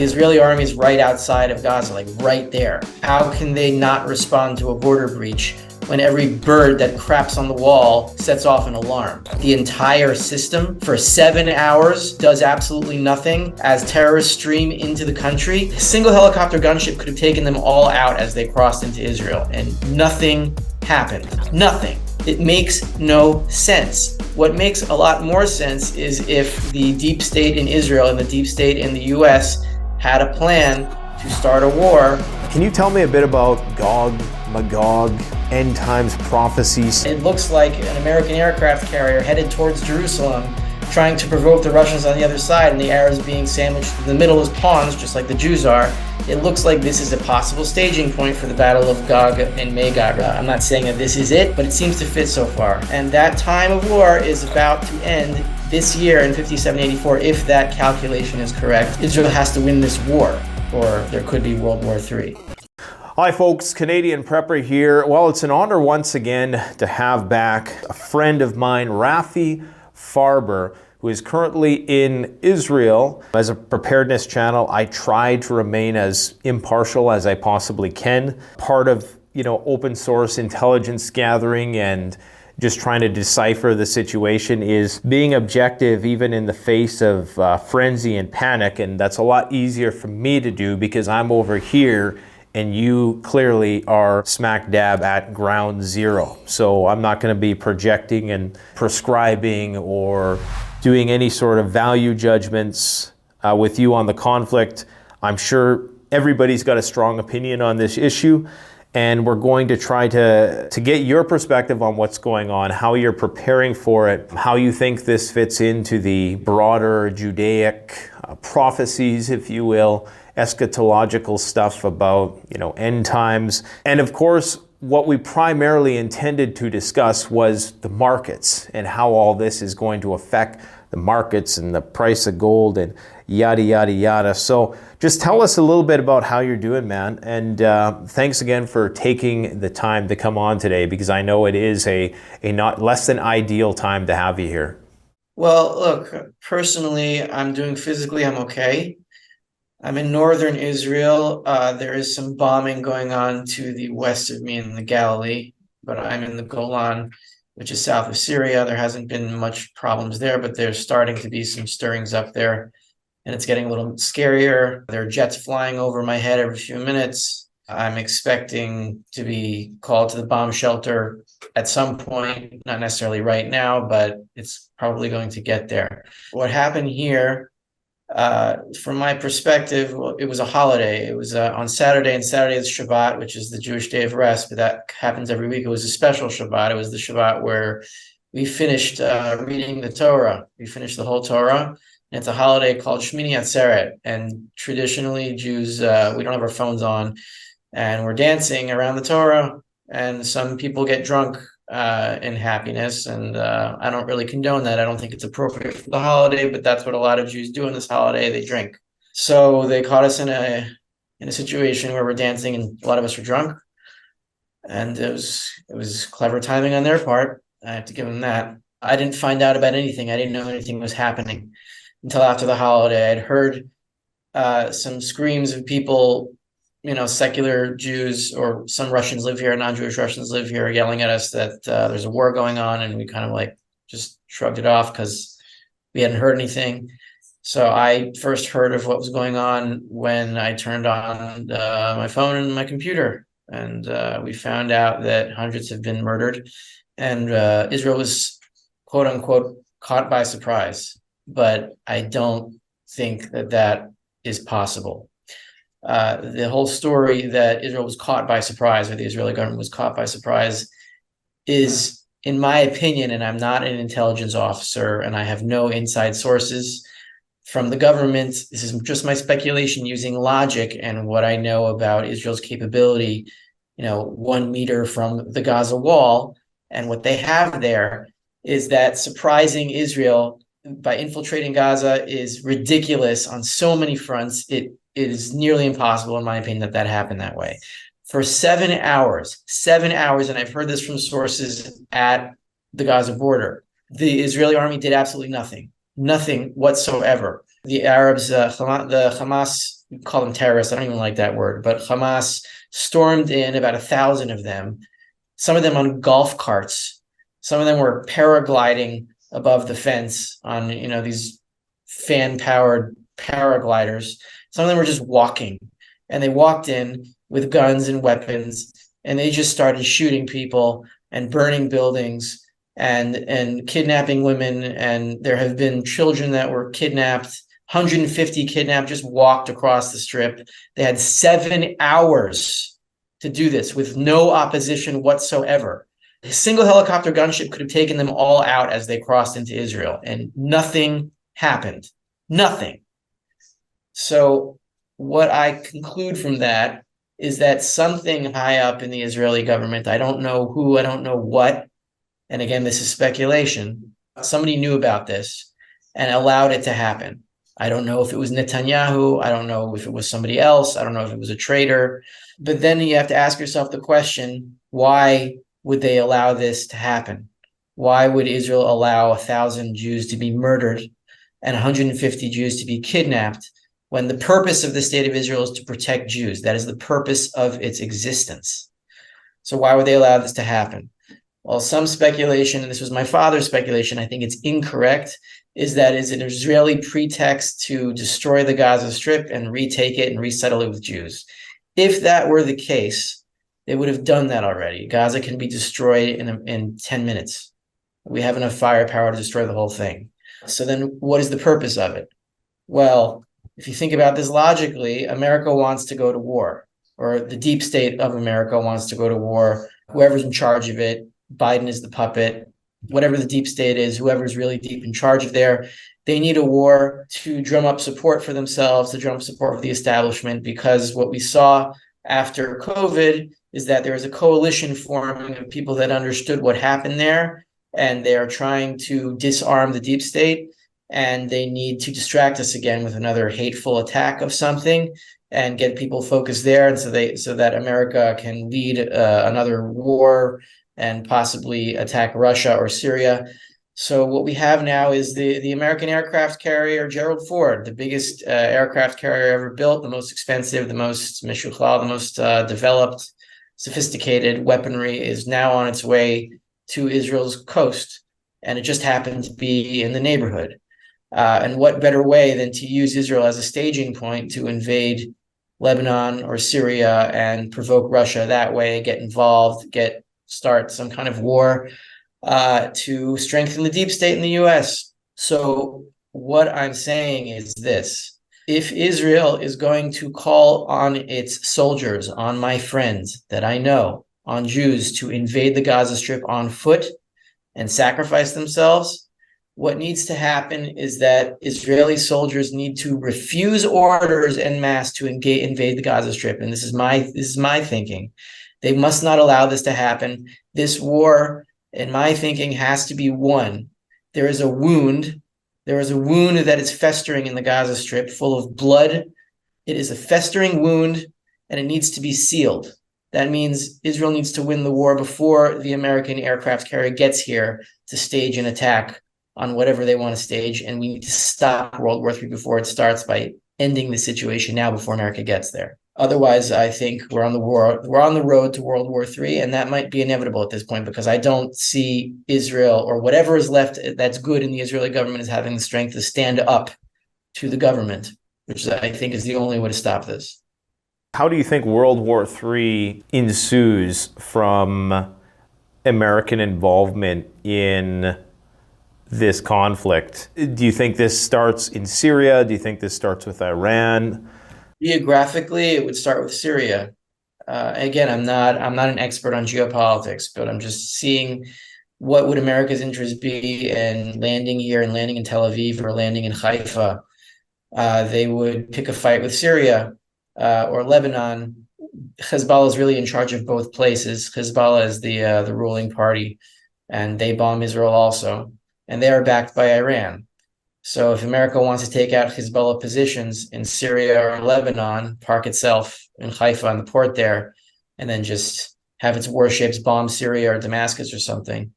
The Israeli army is right outside of Gaza, like right there. How can they not respond to a border breach when every bird that craps on the wall sets off an alarm? The entire system for 7 hours does absolutely nothing as terrorists stream into the country. A single helicopter gunship could have taken them all out as they crossed into Israel, and nothing happened. Nothing. It makes no sense. What makes a lot more sense is if the deep state in Israel and the deep state in the US had a plan to start a war. Can you tell me a bit about Gog, Magog, end times prophecies? It looks like an American aircraft carrier headed towards Jerusalem, trying to provoke the Russians on the other side, and the Arabs being sandwiched in the middle as pawns, just like the Jews are. It looks like this is a possible staging point for the Battle of Gog and Magog. I'm not saying that this is it, but it seems to fit so far. And that time of war is about to end this year in 5784, if that calculation is correct. Israel has to win this war, or there could be World War III. Hi folks, Canadian Prepper here. Well, it's an honor once again to have back a friend of mine, Rafi Farber, who is currently in Israel. As a preparedness channel, I try to remain as impartial as I possibly can. Part of, open source intelligence gathering and just trying to decipher the situation is being objective even in the face of frenzy and panic. And that's a lot easier for me to do because I'm over here and you clearly are smack dab at ground zero. So I'm not going to be projecting and prescribing or doing any sort of value judgments with you on the conflict. I'm sure everybody's got a strong opinion on this issue, and we're going to try to get your perspective on what's going on, how you're preparing for it, how you think this fits into the broader Judaic prophecies, if you will, eschatological stuff about, end times. And of course, what we primarily intended to discuss was the markets and how all this is going to affect the markets and the price of gold and yada, yada, yada. So just tell us a little bit about how you're doing, man. And thanks again for taking the time to come on today, because I know it is a not less than ideal time to have you here. Well, look, personally, I'm doing physically, I'm okay. I'm in northern Israel. There is some bombing going on to the west of me in the Galilee, but I'm in the Golan, which is south of Syria. There hasn't been much problems there, but there's starting to be some stirrings up there, and it's getting a little scarier. There are jets flying over my head every few minutes. I'm expecting to be called to the bomb shelter at some point, not necessarily right now, but it's probably going to get there. What happened here, from my perspective, it was a holiday. It was on Saturday, and Saturday is Shabbat, which is the Jewish day of rest, but that happens every week. It was a special Shabbat. It was the Shabbat where we finished reading the Torah. We finished the whole Torah, and it's a holiday called Shmini Atzeret. And traditionally, Jews, we don't have our phones on, and we're dancing around the Torah, and some people get drunk in happiness, and I don't really condone that. I don't think it's appropriate for the holiday, but that's what a lot of Jews do in this holiday. They drink. So they caught us in a situation where we're dancing, and a lot of us were drunk, and it was clever timing on their part. I have to give them that. I didn't find out about anything. I didn't know anything was happening until after the holiday. I'd heard some screams of people, secular Jews, or some Russians live here, non-Jewish Russians live here, yelling at us that there's a war going on, and we kind of just shrugged it off because we hadn't heard anything. So I first heard of what was going on when I turned on my phone and my computer, and we found out that hundreds have been murdered, and Israel was, quote unquote, caught by surprise. But I don't think that is possible. The whole story that Israel was caught by surprise, or the Israeli government was caught by surprise, is, in my opinion, and I'm not an intelligence officer, and I have no inside sources from the government. This is just my speculation using logic and what I know about Israel's capability, 1 meter from the Gaza wall. And what they have there is that surprising Israel by infiltrating Gaza is ridiculous on so many fronts. It is nearly impossible, in my opinion, that happened that way. For 7 hours, and I've heard this from sources at the Gaza border, the Israeli army did absolutely nothing whatsoever. The Arabs, the Hamas we call them terrorists. I don't even like that word, but Hamas stormed in, about 1,000 of them, some of them on golf carts. Some of them were paragliding above the fence on, these fan-powered paragliders. Some of them were just walking, and they walked in with guns and weapons, and they just started shooting people and burning buildings and kidnapping women. And there have been children that were kidnapped, 150 kidnapped, just walked across the strip. They had 7 hours to do this with no opposition whatsoever. A single helicopter gunship could have taken them all out as they crossed into Israel, and nothing happened. Nothing. So what I conclude from that is that something high up in the Israeli government, I don't know who, I don't know what, and again, this is speculation, somebody knew about this and allowed it to happen. I don't know if it was Netanyahu. I don't know if it was somebody else. I don't know if it was a traitor. But then you have to ask yourself the question, why would they allow this to happen? Why would Israel allow 1,000 Jews to be murdered and 150 Jews to be kidnapped when the purpose of the state of Israel is to protect Jews? That is the purpose of its existence. So why would they allow this to happen? Well, some speculation, and this was my father's speculation, I think it's incorrect, is that is an Israeli pretext to destroy the Gaza Strip and retake it and resettle it with Jews. If that were the case, they would have done that already. Gaza can be destroyed in 10 minutes. We have enough firepower to destroy the whole thing. So then what is the purpose of it? Well, if you think about this logically, America wants to go to war, or the deep state of America wants to go to war. Whoever's in charge of it, Biden is the puppet, whatever the deep state is, whoever's really deep in charge of there, they need a war to drum up support for themselves, to drum up support for the establishment, because what we saw after COVID is that there was a coalition forming of people that understood what happened there, and they are trying to disarm the deep state, and they need to distract us again with another hateful attack of something and get people focused there, and so that America can lead another war and possibly attack Russia or Syria. So what we have now is the American aircraft carrier Gerald Ford, the biggest aircraft carrier ever built, the most expensive, the most mishuchlal, the most developed, sophisticated weaponry, is now on its way to Israel's coast, and it just happened to be in the neighborhood. And what better way than to use Israel as a staging point to invade Lebanon or Syria and provoke Russia that way, get involved, start some kind of war to strengthen the deep state in the US. So what I'm saying is this: if Israel is going to call on its soldiers, on my friends that I know, on Jews to invade the Gaza Strip on foot and sacrifice themselves, what needs to happen is that Israeli soldiers need to refuse orders en masse to invade the Gaza Strip. And this is my thinking. They must not allow this to happen. This war, in my thinking, has to be won. There is a wound. There is a wound that is festering in the Gaza Strip, full of blood. It is a festering wound, and it needs to be sealed. That means Israel needs to win the war before the American aircraft carrier gets here to stage an attack on whatever they want to stage. And we need to stop World War III before it starts by ending the situation now before America gets there. Otherwise, I think we're on the road to World War III, and that might be inevitable at this point, because I don't see Israel or whatever is left that's good in the Israeli government as having the strength to stand up to the government, which I think is the only way to stop this. How do you think World War III ensues from American involvement in this conflict? Do you think this starts in Syria? Do you think this starts with Iran? Geographically, it would start with Syria. Again, I'm not an expert on geopolitics, but I'm just seeing what would America's interest be in landing here and landing in Tel Aviv or landing in Haifa. They would pick a fight with Syria or Lebanon. Hezbollah is really in charge of both places. Hezbollah is the ruling party, and they bomb Israel also, and they are backed by Iran. So if America wants to take out Hezbollah positions in Syria or Lebanon, park itself in Haifa on the port there, and then just have its warships bomb Syria or Damascus or something,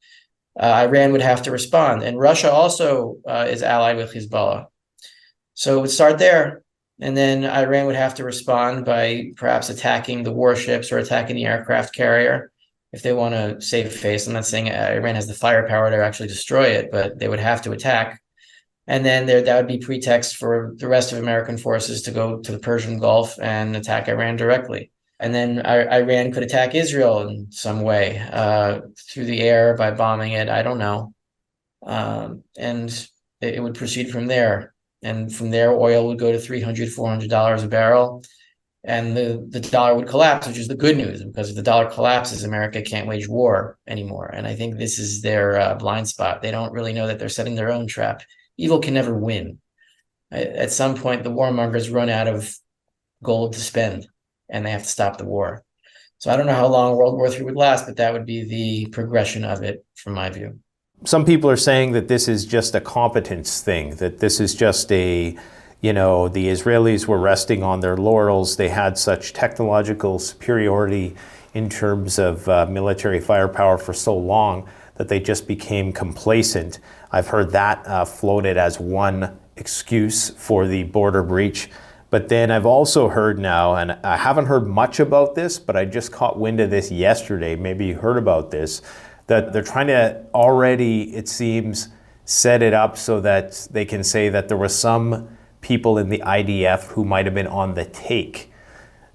Iran would have to respond. And Russia also is allied with Hezbollah. So it would start there. And then Iran would have to respond by perhaps attacking the warships or attacking the aircraft carrier if they want to save face. I'm not saying Iran has the firepower to actually destroy it, but they would have to attack. And then that would be pretext for the rest of American forces to go to the Persian Gulf and attack Iran directly. And then Iran could attack Israel in some way, through the air by bombing it. I don't know. And it would proceed from there. And from there, oil would go to $300, $400 a barrel. And the dollar would collapse, which is the good news, because if the dollar collapses, America can't wage war anymore. And I think this is their blind spot. They don't really know that they're setting their own trap. Evil can never win. At some point, the warmongers run out of gold to spend, and they have to stop the war. So I don't know how long World War III would last, but that would be the progression of it, from my view. Some people are saying that this is just a competence thing, that this is just the Israelis were resting on their laurels. They had such technological superiority in terms of military firepower for so long that they just became complacent. I've heard that floated as one excuse for the border breach. But then I've also heard now, and I haven't heard much about this, but I just caught wind of this yesterday, maybe you heard about this, that they're trying to already, it seems, set it up so that they can say that there were some people in the IDF who might have been on the take.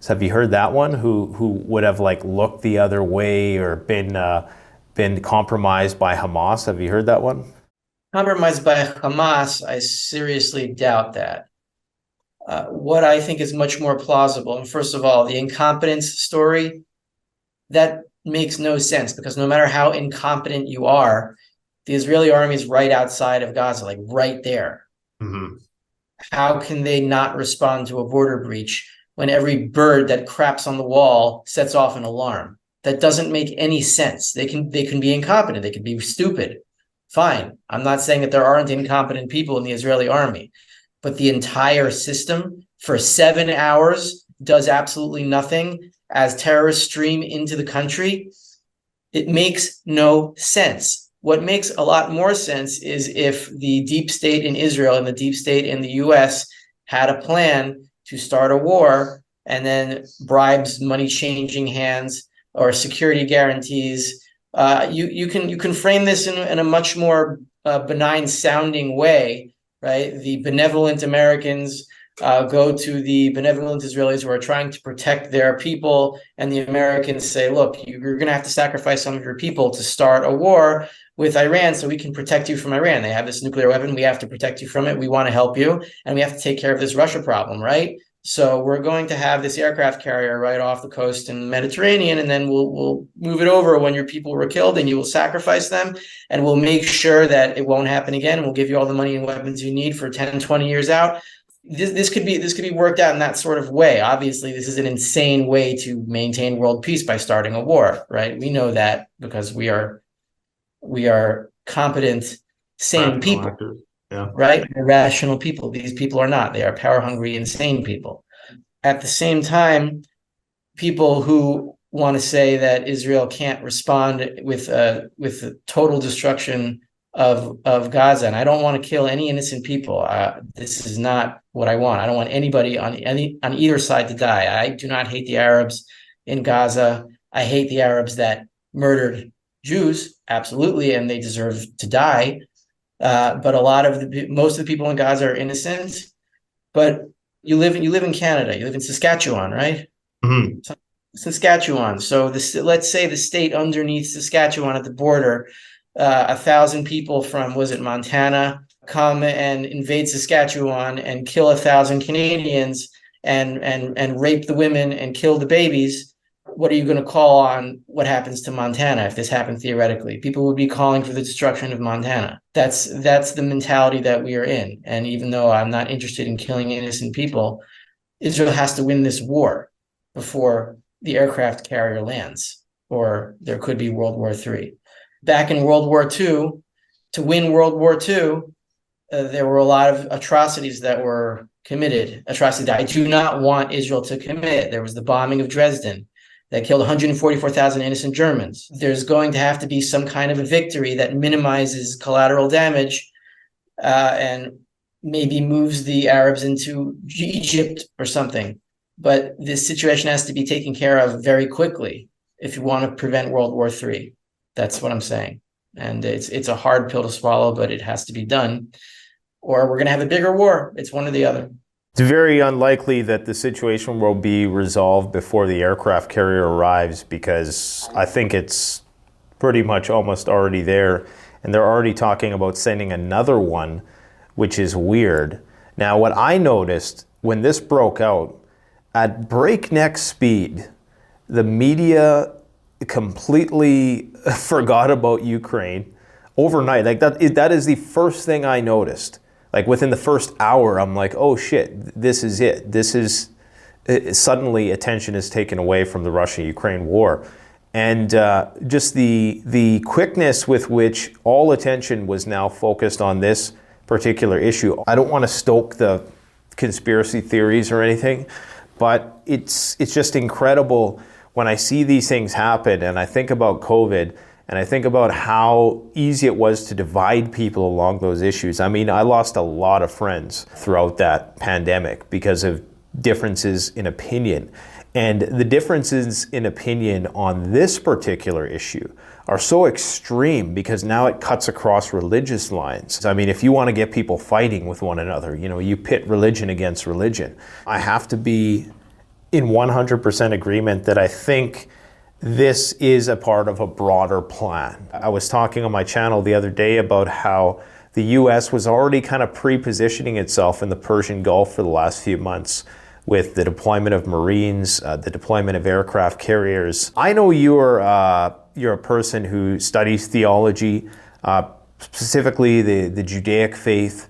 So have you heard that one? Who would have looked the other way or been compromised by Hamas? Have you heard that one? Compromised by Hamas, I seriously doubt that. What I think is much more plausible, and first of all, the incompetence story, that makes no sense, because no matter how incompetent you are, the Israeli army is right outside of Gaza, right there. Mm-hmm. How can they not respond to a border breach when every bird that craps on the wall sets off an alarm? That doesn't make any sense. They can be incompetent. They can be stupid. Fine. I'm not saying that there aren't incompetent people in the Israeli army, but the entire system for 7 hours does absolutely nothing as terrorists stream into the country. It makes no sense. What makes a lot more sense is if the deep state in Israel and the deep state in the US had a plan to start a war, and then bribes, money changing hands, or security guarantees. You can frame this in a much more benign sounding way, right? The benevolent Americans go to the benevolent Israelis who are trying to protect their people, and the Americans say, look, you're going to have to sacrifice some of your people to start a war with Iran so we can protect you from Iran. They have this nuclear weapon. We have to protect you from it. We want to help you, and we have to take care of this Russia problem, right? So we're going to have this aircraft carrier right off the coast in the Mediterranean, and then we'll move it over when your people were killed, and you will sacrifice them, and we'll make sure that it won't happen again, and we'll give you all the money and weapons you need for 10, 20 years out. This could be worked out in that sort of way. Obviously, this is an insane way to maintain world peace by starting a war, right? We know that because we are competent, sane people. Yeah. Right? They're rational people. These people are not. They are power hungry, insane people. At the same time, people who want to say that Israel can't respond with the total destruction of Gaza, and I don't want to kill any innocent people. This is not what I want. I don't want anybody on either side to die. I do not hate the Arabs in Gaza. I hate the Arabs that murdered Jews, absolutely, and they deserve to die. But most of the people in Gaza are innocent. But you live in Canada. You live in Saskatchewan, right? Mm-hmm. Saskatchewan. So let's say the state underneath Saskatchewan at the border, 1,000 people from, was it Montana, come and invade Saskatchewan and kill 1,000 Canadians and rape the women and kill the babies. What are you going to call on what happens to Montana if this happened theoretically? People would be calling for the destruction of Montana. That's the mentality that we are in. And even though I'm not interested in killing innocent people, Israel has to win this war before the aircraft carrier lands, or there could be World War III. Back in World War II, to win World War II, there were a lot of atrocities that were committed, atrocities that I do not want Israel to commit. There was the bombing of Dresden that killed 144,000 innocent Germans. There's going to have to be some kind of a victory that minimizes collateral damage. And maybe moves the Arabs into Egypt or something. But this situation has to be taken care of very quickly if you want to prevent World War III. That's what I'm saying. And it's a hard pill to swallow, but it has to be done, or we're going to have a bigger war. It's one or the other. It's very unlikely that the situation will be resolved before the aircraft carrier arrives, because I think it's pretty much almost already there. And they're already talking about sending another one, which is weird. Now, what I noticed when this broke out, at breakneck speed, the media completely forgot about Ukraine overnight. Like that is the first thing I noticed. Like within the first hour, I'm like, oh shit, this is it. Suddenly attention is taken away from the Russia-Ukraine war. And just the quickness with which all attention was now focused on this particular issue. I don't want to stoke the conspiracy theories or anything, but it's just incredible when I see these things happen, and I think about COVID, and I think about how easy it was to divide people along those issues. I mean, I lost a lot of friends throughout that pandemic because of differences in opinion. And the differences in opinion on this particular issue are so extreme because now it cuts across religious lines. I mean, if you want to get people fighting with one another, you pit religion against religion. I have to be in 100% agreement that I think this is a part of a broader plan. I was talking on my channel the other day about how the US was already kind of pre-positioning itself in the Persian Gulf for the last few months with the deployment of Marines, the deployment of aircraft carriers. I know you're a person who studies theology, specifically the Judaic faith.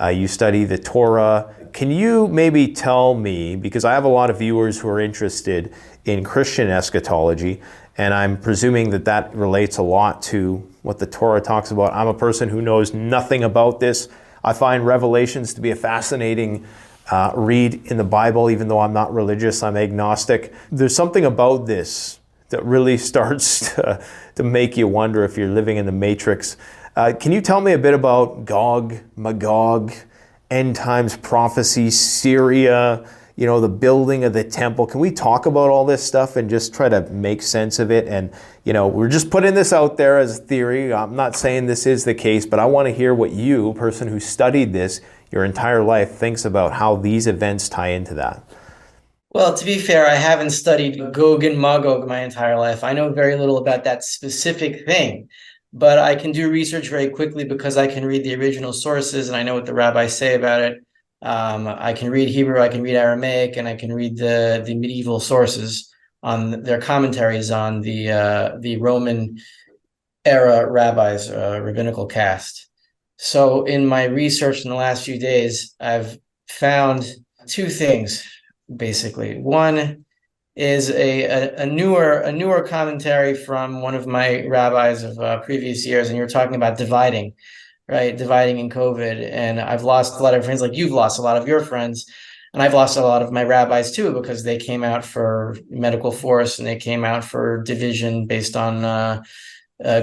You study the Torah. Can you maybe tell me, because I have a lot of viewers who are interested in Christian eschatology, and I'm presuming that relates a lot to what the Torah talks about. I'm a person who knows nothing about this. I find Revelations to be a fascinating read in the Bible, even though I'm not religious, I'm agnostic. There's something about this that really starts to make you wonder if you're living in the Matrix. Can you tell me a bit about Gog, Magog, end times prophecy, Syria, the building of the temple? Can we talk about all this stuff and just try to make sense of it? And, we're just putting this out there as a theory. I'm not saying this is the case, but I want to hear what you, a person who studied this your entire life, thinks about how these events tie into that. Well, to be fair, I haven't studied Gog and Magog my entire life. I know very little about that specific thing, but I can do research very quickly because I can read the original sources and I know what the rabbis say about it. I can read Hebrew, I can read Aramaic, and I can read the medieval sources on their commentaries on the Roman era rabbis, rabbinical caste. So in my research in the last few days, I've found two things, basically. One is a newer commentary from one of my rabbis of previous years, and you're talking about dividing, right? Dividing in COVID. And I've lost a lot of friends, like you've lost a lot of your friends, and I've lost a lot of my rabbis too, because they came out for medical force and they came out for division based on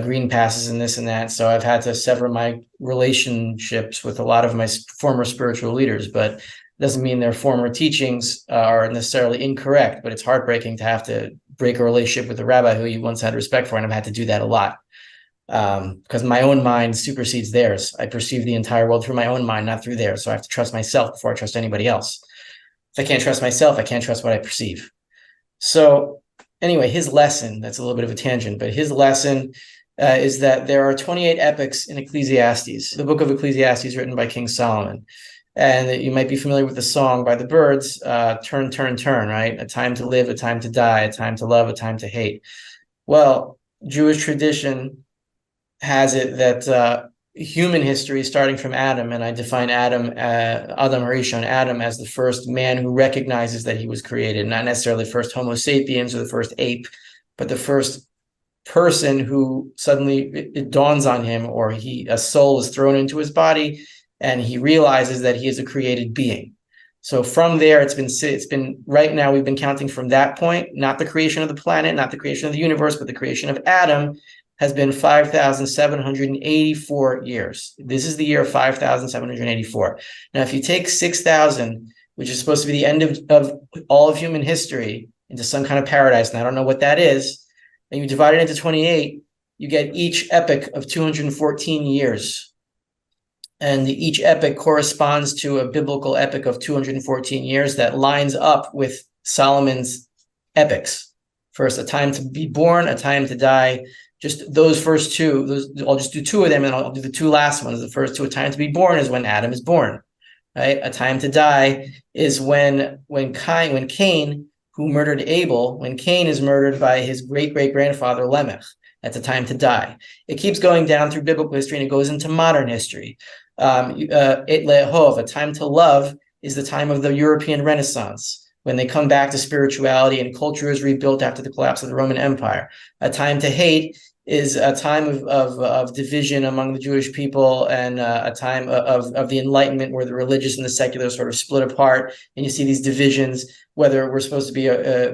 green passes and this and that. So I've had to sever my relationships with a lot of my former spiritual leaders, but doesn't mean their former teachings are necessarily incorrect, but it's heartbreaking to have to break a relationship with a rabbi who you once had respect for. And I've had to do that a lot because my own mind supersedes theirs. I perceive the entire world through my own mind, not through theirs. So I have to trust myself before I trust anybody else. If I can't trust myself, I can't trust what I perceive. So anyway, his lesson, that's a little bit of a tangent, but his lesson is that there are 28 epics in Ecclesiastes, the book of Ecclesiastes written by King Solomon. And you might be familiar with the song by the Byrds, turn, turn, turn, right? A time to live, a time to die, a time to love, a time to hate. Well, Jewish tradition has it that human history, starting from Adam, and I define Adam Harishon, Adam, as the first man who recognizes that he was created, not necessarily the first Homo sapiens or the first ape, but the first person who suddenly it dawns on him, or a soul is thrown into his body, and he realizes that he is a created being. So from there, it's been right now, we've been counting from that point, not the creation of the planet, not the creation of the universe, but the creation of Adam. has been 5,784 years. This is the year 5,784. Now, if you take 6,000, which is supposed to be the end of all of human history, into some kind of paradise, and I don't know what that is, and you divide it into 28, you get each epoch of 214 years. And each epoch corresponds to a biblical epoch of 214 years that lines up with Solomon's epochs. First, a time to be born, a time to die. Just those first two, I'll just do two of them, and I'll do the two last ones. The first two, a time to be born is when Adam is born, right? A time to die is when Cain, who murdered Abel, when Cain is murdered by his great-great-grandfather Lamech. That's a time to die. It keeps going down through biblical history, and it goes into modern history. Et lehov, a time to love, is the time of the European Renaissance, when they come back to spirituality and culture is rebuilt after the collapse of the Roman Empire. A time to hate is a time of division among the Jewish people, and a time of the Enlightenment, where the religious and the secular sort of split apart, and you see these divisions, whether we're supposed to be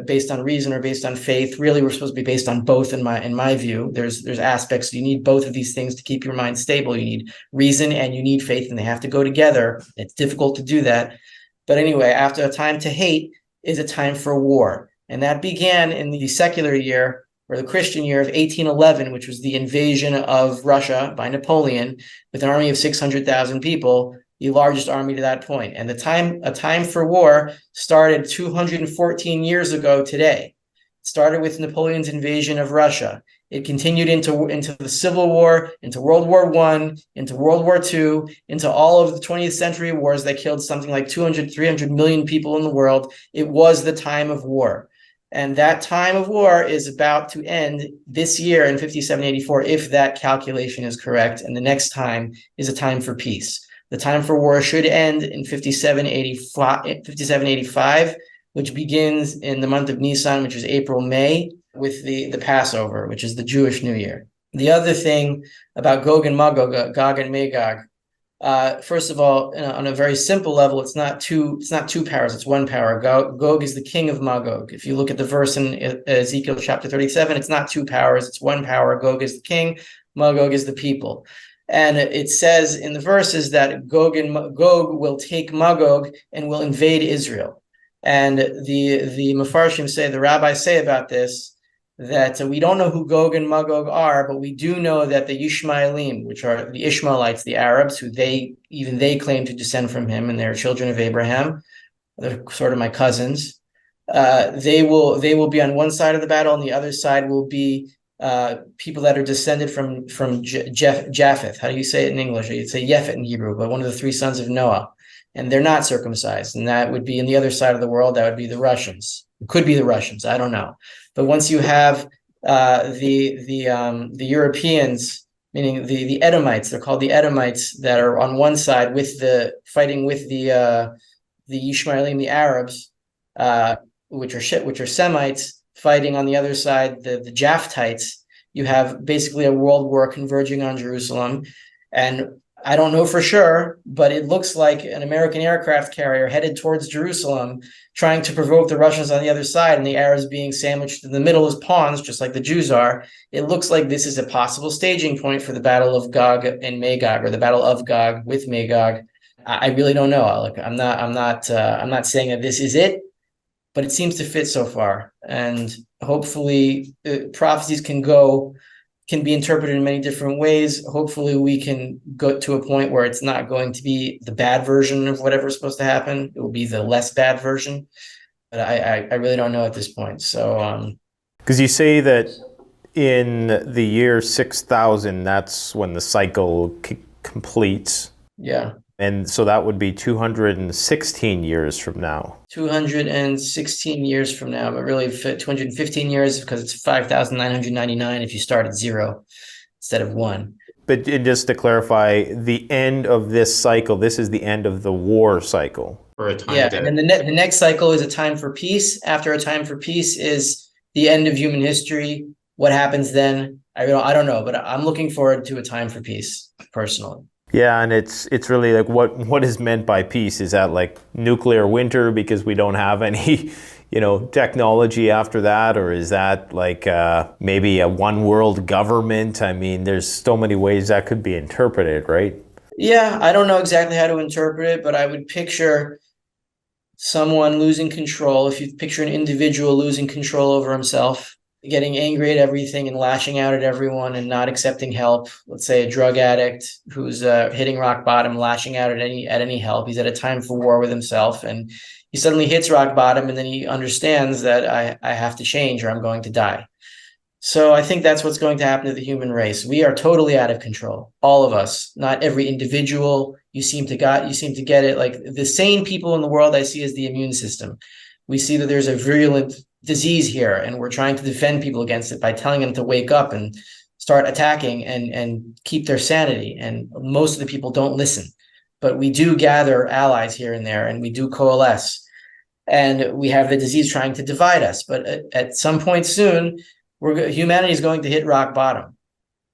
based on reason or based on faith. Really, we're supposed to be based on both, in my view. There's aspects, you need both of these things to keep your mind stable. You need reason and you need faith, and they have to go together. It's difficult to do that. But anyway, after a time to hate is a time for war. And that began in the secular year, or the Christian year of 1811, which was the invasion of Russia by Napoleon with an army of 600,000 people, the largest army to that point. And a time for war started 214 years ago today. It started with Napoleon's invasion of Russia. It continued into the Civil War, into World War I, into World War II, into all of the 20th century wars that killed something like 200, 300 million people in the world. It was the time of war. And that time of war is about to end this year in 5784, if that calculation is correct. And the next time is a time for peace. The time for war should end in 5785, which begins in the month of Nisan, which is April, May, with the Passover, which is the Jewish New Year. The other thing about Gog and Magog, Gog and Magog, first of all, on a very simple level, it's not two powers, it's one power. Gog is the king of Magog. If you look at the verse in Ezekiel chapter 37, it's not two powers, it's one power. Gog is the king, Magog is the people. And it says in the verses that Gog will take Magog and will invade Israel. And the Mefarshim say, the rabbis say about this, that we don't know who Gog and Magog are, but we do know that the Yishmaelim, which are the Ishmaelites, the Arabs, who they claim to descend from him, and they're children of Abraham, they're sort of my cousins. They will be on one side of the battle, and the other side will be people that are descended from Japheth. How do you say it in English? You'd say Yephet in Hebrew, but one of the three sons of Noah. And they're not circumcised, and that would be in the other side of the world. That would be the Russians. It could be the Russians. I don't know. But once you have the Europeans, meaning the Edomites, they're called the Edomites, that are on one side fighting with the Yishmaelim, the Arabs, which are Semites, fighting on the other side, the Japhethites. You have basically a world war converging on Jerusalem, and I don't know for sure, but it looks like an American aircraft carrier headed towards Jerusalem, trying to provoke the Russians on the other side, and the Arabs being sandwiched in the middle as pawns, just like the Jews are. It looks like this is a possible staging point for the Battle of Gog and Magog, or the Battle of Gog with Magog. I really don't know. Look, I'm not saying that this is it, but it seems to fit so far, and hopefully prophecies can be interpreted in many different ways. Hopefully we can go to a point where it's not going to be the bad version of whatever's supposed to happen. It will be the less bad version. But I really don't know at this point. So, because you say that in the year 6000, that's when the cycle completes. Yeah. And so that would be 216 years from now. 216 years from now, but really 215 years, because it's 5,999 if you start at 0 instead of 1. But just to clarify, the end of this cycle, this is the end of the war cycle. Or a time and then the next cycle is a time for peace. After a time for peace is the end of human history. What happens then? I don't know, but I'm looking forward to a time for peace, personally. Yeah, and it's really like what is meant by peace? Is that like nuclear winter because we don't have any, technology after that? Or is that like maybe a one world government? I mean, there's so many ways that could be interpreted, right? Yeah, I don't know exactly how to interpret it, but I would picture someone losing control. If you picture an individual losing control over himself, getting angry at everything and lashing out at everyone and not accepting help. Let's say a drug addict who's hitting rock bottom, lashing out at any help. He's at a time for war with himself, and he suddenly hits rock bottom, and then he understands that I have to change or I'm going to die. So I think that's what's going to happen to the human race. We are totally out of control, all of us. Not every individual. You seem to get it. Like the sane people in the world I see as the immune system. We see that there's a virulent disease here, and we're trying to defend people against it by telling them to wake up and start attacking and keep their sanity. And most of the people don't listen, but we do gather allies here and there, and we do coalesce. And we have the disease trying to divide us. But at some point soon, humanity is going to hit rock bottom.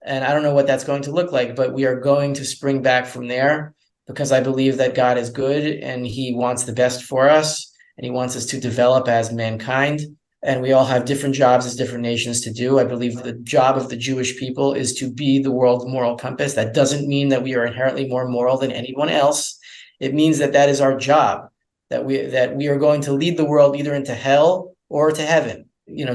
And I don't know what that's going to look like, but we are going to spring back from there, because I believe that God is good and he wants the best for us, and he wants us to develop as mankind. And we all have different jobs as different nations to do. I believe the job of the Jewish people is to be the world's moral compass. That doesn't mean that we are inherently more moral than anyone else. It means that that is our job, that we are going to lead the world either into hell or to heaven.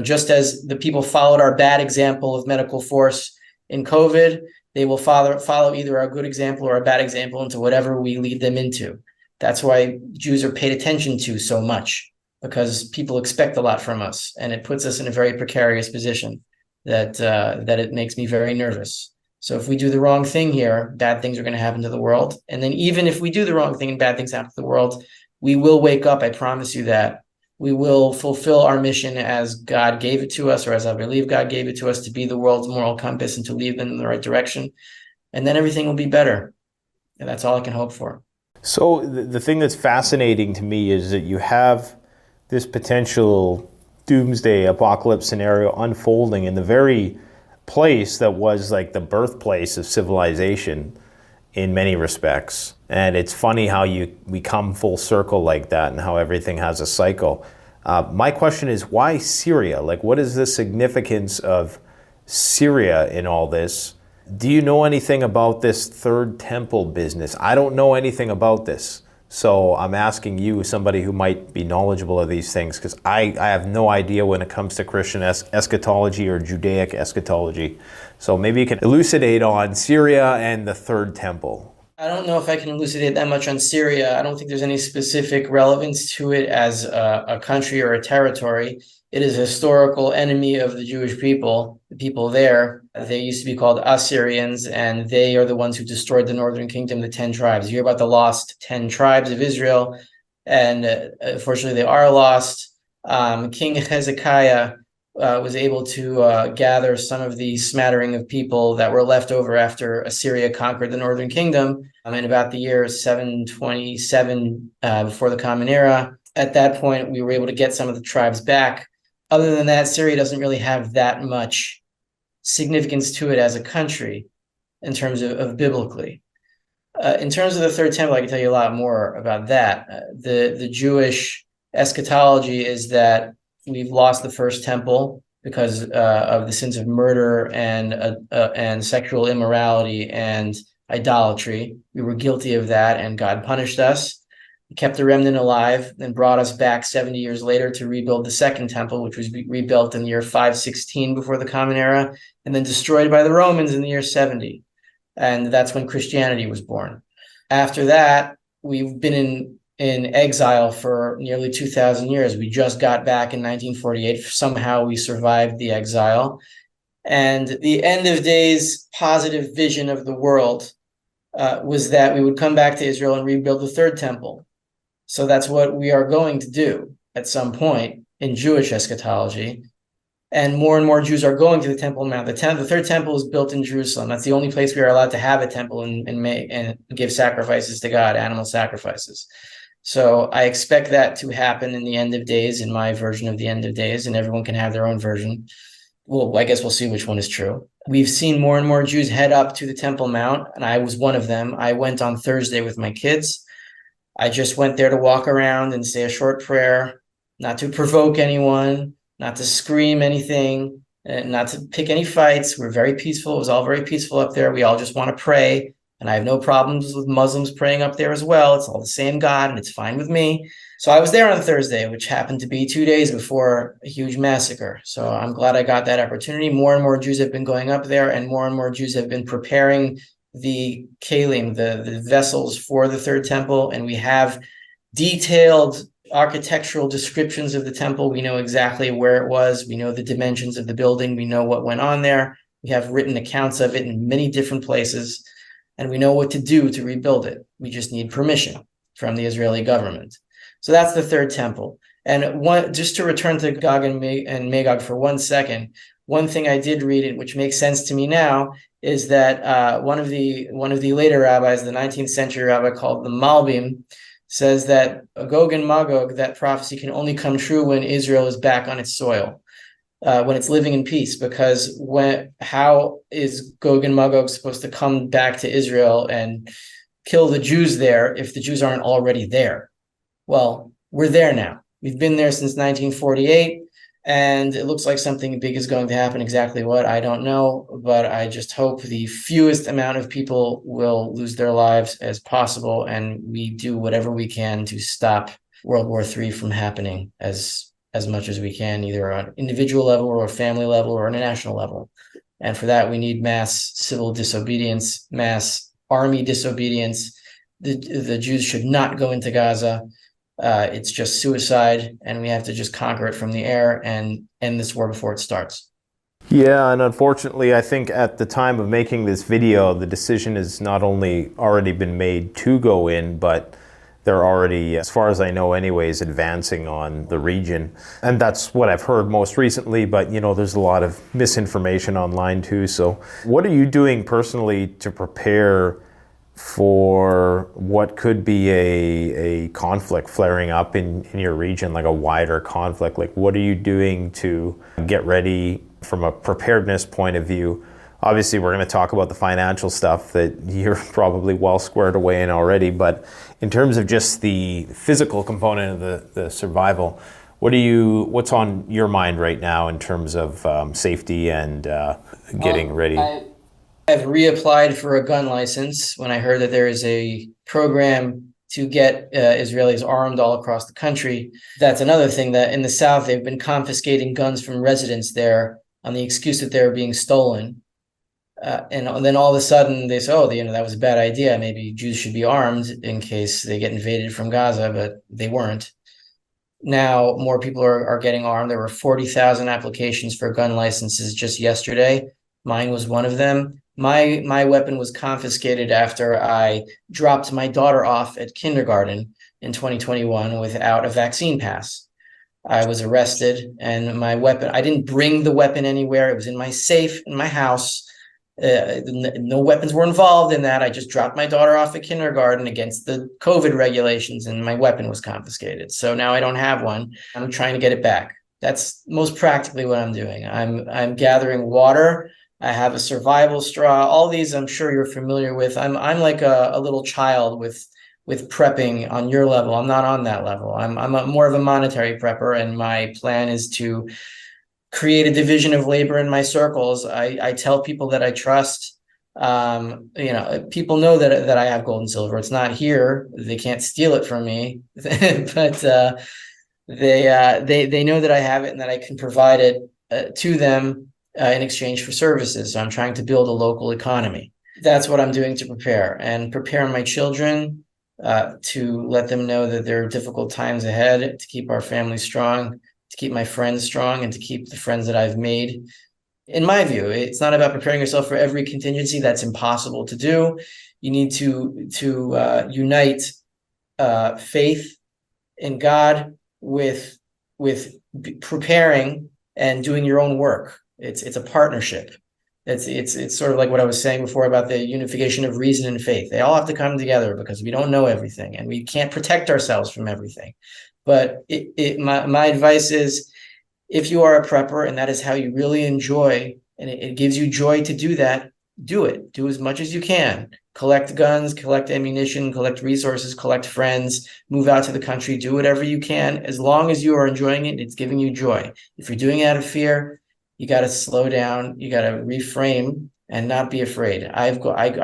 Just as the people followed our bad example of medical force in COVID, they will follow either our good example or our bad example into whatever we lead them into. That's why Jews are paid attention to so much, because people expect a lot from us, and it puts us in a very precarious position that it makes me very nervous. So if we do the wrong thing here, bad things are going to happen to the world. And then even if we do the wrong thing and bad things happen to the world, we will wake up. I promise you that. We will fulfill our mission as God gave it to us, or as I believe God gave it to us, to be the world's moral compass and to lead them in the right direction. And then everything will be better. And that's all I can hope for. So the thing that's fascinating to me is that you have this potential doomsday apocalypse scenario unfolding in the very place that was like the birthplace of civilization in many respects. And it's funny how we come full circle like that, and how everything has a cycle. My question is, why Syria? Like, what is the significance of Syria in all this? Do you know anything about this third temple business? I don't know anything about this. So I'm asking you, somebody who might be knowledgeable of these things, because I have no idea when it comes to Christian eschatology or Judaic eschatology. So maybe you can elucidate on Syria and the third temple. I don't know if I can elucidate that much on Syria. I don't think there's any specific relevance to it as a country or a territory. It is a historical enemy of the Jewish people, the people there. They used to be called Assyrians, and they are the ones who destroyed the northern kingdom, the 10 tribes. You hear about the lost 10 tribes of Israel, and unfortunately they are lost. King Hezekiah was able to gather some of the smattering of people that were left over after Assyria conquered the northern kingdom in about the year 727 before the Common Era. At that point, we were able to get some of the tribes back. Other than that, Syria doesn't really have that much significance to it as a country in terms of biblically. In terms of the third temple, I can tell you a lot more about that. The Jewish eschatology is that we've lost the first temple because of the sins of murder and sexual immorality and idolatry. We were guilty of that, and God punished us. He kept the remnant alive and brought us back 70 years later to rebuild the second temple, which was rebuilt in the year 516 before the Common Era, and then destroyed by the Romans in the year 70. And that's when Christianity was born. After that, we've been in exile for nearly 2,000 years. We just got back in 1948. Somehow we survived the exile. And the end of days positive vision of the world was that we would come back to Israel and rebuild the third temple. So that's what we are going to do at some point in Jewish eschatology. And more Jews are going to the Temple Mount. The third temple is built in Jerusalem. That's the only place we are allowed to have a temple and give sacrifices to God, animal sacrifices. So I expect that to happen in the end of days, in my version of the end of days, and everyone can have their own version. Well, I guess we'll see which one is true. We've seen more and more Jews head up to the Temple Mount, and I was one of them. I went on Thursday with my kids. I just went there to walk around and say a short prayer. not to provoke anyone, not to scream anything, not to pick any fights. We're very peaceful. It was all very peaceful up there. We all just want to pray. And I have no problems with Muslims praying up there as well. It's all the same God, and it's fine with me. So I was there on Thursday, which happened to be 2 days before a huge massacre. So I'm glad I got that opportunity. More and more Jews have been going up there, and more Jews have been preparing the kalim, the vessels for the third temple. And we have detailed architectural descriptions of the temple. We know exactly where it was. We know the dimensions of the building. We know what went on there. We have written accounts of it in many different places, and we know what to do to rebuild it. We just need permission from the Israeli government. So that's the third temple. And just to return to Gog and Magog for 1 second, one thing I did read, which makes sense to me now, is that one of the later rabbis, the 19th century rabbi called the Malbim, says that Gog and Magog, that prophecy can only come true when Israel is back on its soil, when it's living in peace. Because how is Gog and Magog supposed to come back to Israel and kill the Jews there if the Jews aren't already there? Well, we're there now. We've been there since 1948, and it looks like something big is going to happen. Exactly what, I don't know, but I just hope the fewest amount of people will lose their lives as possible, and we do whatever we can to stop World War III from happening as much as we can, either on an individual level or a family level or on a national level. And for that, we need mass civil disobedience, mass army disobedience. The Jews should not go into Gaza. It's just suicide, and we have to just conquer it from the air and end this war before it starts. Yeah, and unfortunately, I think at the time of making this video, the decision has not only already been made to go in, but they're already, as far as I know anyways, advancing on the region. And that's what I've heard most recently, but there's a lot of misinformation online too. So what are you doing personally to prepare for what could be a conflict flaring up in your region, like a wider conflict? Like, what are you doing to get ready from a preparedness point of view? Obviously, we're going to talk about the financial stuff that you're probably well squared away in already, but in terms of just the physical component of the survival, what's on your mind right now in terms of safety and getting ready? I've reapplied for a gun license when I heard that there is a program to get Israelis armed all across the country. That's another thing, that in the South, they've been confiscating guns from residents there on the excuse that they're being stolen. And then all of a sudden they say, oh, that was a bad idea. Maybe Jews should be armed in case they get invaded from Gaza, but they weren't. Now more people are getting armed. There were 40,000 applications for gun licenses just yesterday. Mine was one of them. My weapon was confiscated after I dropped my daughter off at kindergarten in 2021 without a vaccine pass. I was arrested, and my weapon, I didn't bring the weapon anywhere. It was in my safe in my house. No weapons were involved in that. I just dropped my daughter off at kindergarten against the COVID regulations, and my weapon was confiscated. So now I don't have one. I'm trying to get it back. That's most practically what I'm doing. I'm gathering water. I have a survival straw. All these I'm sure you're familiar with. I'm like a little child with prepping on your level. I'm not on that level. I'm more of a monetary prepper, and my plan is to create a division of labor in my circles. I tell people that I trust. People know that I have gold and silver. It's not here. They can't steal it from me, but they know that I have it and that I can provide it to them in exchange for services. So I'm trying to build a local economy. That's what I'm doing to prepare my children, to let them know that there are difficult times ahead, to keep our family strong, to keep my friends strong, and to keep the friends that I've made. In my view, it's not about preparing yourself for every contingency. That's impossible to do. You need to unite faith in God with preparing and doing your own work. It's a partnership. It's sort of like what I was saying before about the unification of reason and faith. They all have to come together because we don't know everything, and we can't protect ourselves from everything. But my advice is, if you are a prepper and that is how you really enjoy, and it gives you joy to do that, do it. Do as much as you can. Collect guns, collect ammunition, collect resources, collect friends, move out to the country, do whatever you can. As long as you are enjoying it, it's giving you joy. If you're doing it out of fear, you got to slow down, you got to reframe and not be afraid. I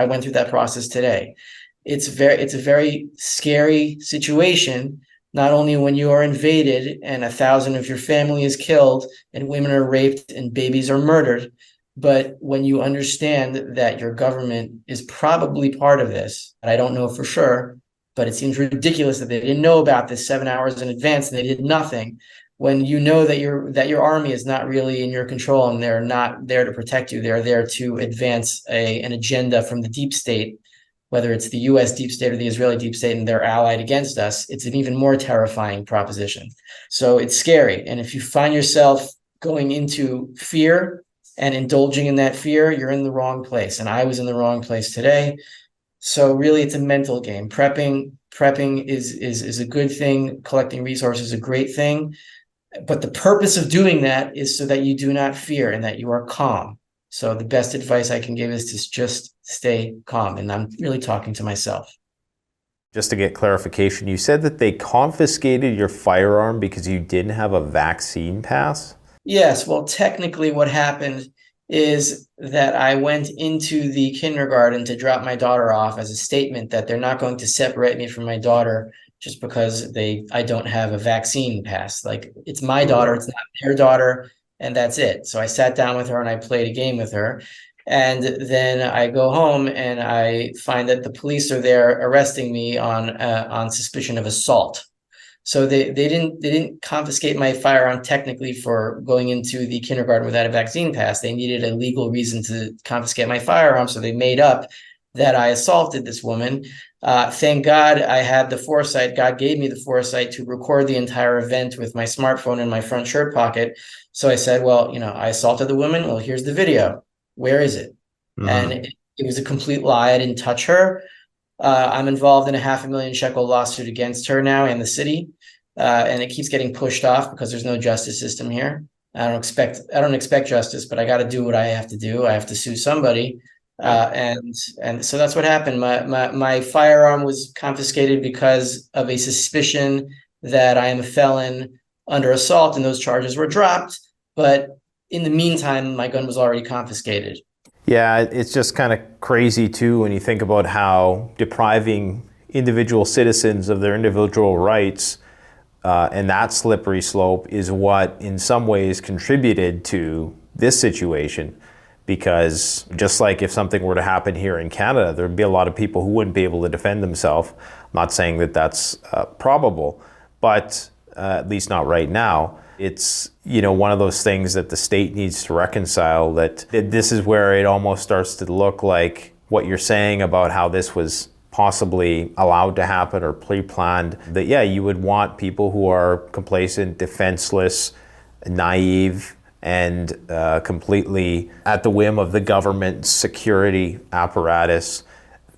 went through that process today. It's a very scary situation, not only when you are invaded and 1,000 of your family is killed and women are raped and babies are murdered, but when you understand that your government is probably part of this, and I don't know for sure, but it seems ridiculous that they didn't know about this 7 hours in advance and they did nothing. When you know that your army is not really in your control and they're not there to protect you, they're there to advance an agenda from the deep state, whether it's the US deep state or the Israeli deep state, and they're allied against us, it's an even more terrifying proposition. So it's scary. And if you find yourself going into fear and indulging in that fear, you're in the wrong place. And I was in the wrong place today. So really it's a mental game. Prepping is a good thing. Collecting resources is a great thing. But the purpose of doing that is so that you do not fear and that you are calm. So the best advice I can give is to just stay calm. And I'm really talking to myself. Just to get clarification, you said that they confiscated your firearm because you didn't have a vaccine pass? Yes, well, technically what happened is that I went into the kindergarten to drop my daughter off as a statement that they're not going to separate me from my daughter just because I don't have a vaccine pass. Like, it's my daughter, it's not their daughter, and that's it. So I sat down with her and I played a game with her. And then I go home and I find that the police are there arresting me on suspicion of assault. So they didn't confiscate my firearm technically for going into the kindergarten without a vaccine pass. They needed a legal reason to confiscate my firearm, so they made up that I assaulted this woman. Thank God I had the foresight. God gave me the foresight to record the entire event with my smartphone in my front shirt pocket. So I said, well, I assaulted the woman. Well, here's the video. Where is it? And it was a complete lie. I didn't touch her. I'm involved in a $500,000 lawsuit against her now and the city, and it keeps getting pushed off because there's no justice system here. I don't expect justice, but I got to do what I have to do. I have to sue somebody, and so that's what happened. My firearm was confiscated because of a suspicion that I am a felon under assault, and those charges were dropped. But in the meantime, my gun was already confiscated. Yeah, it's just kind of crazy too when you think about how depriving individual citizens of their individual rights and that slippery slope is what in some ways contributed to this situation. Because just like if something were to happen here in Canada, there'd be a lot of people who wouldn't be able to defend themselves. I'm not saying that that's probable, but at least not right now. It's, one of those things that the state needs to reconcile, that this is where it almost starts to look like what you're saying about how this was possibly allowed to happen or pre-planned. That, yeah, you would want people who are complacent, defenseless, naive, and completely at the whim of the government security apparatus,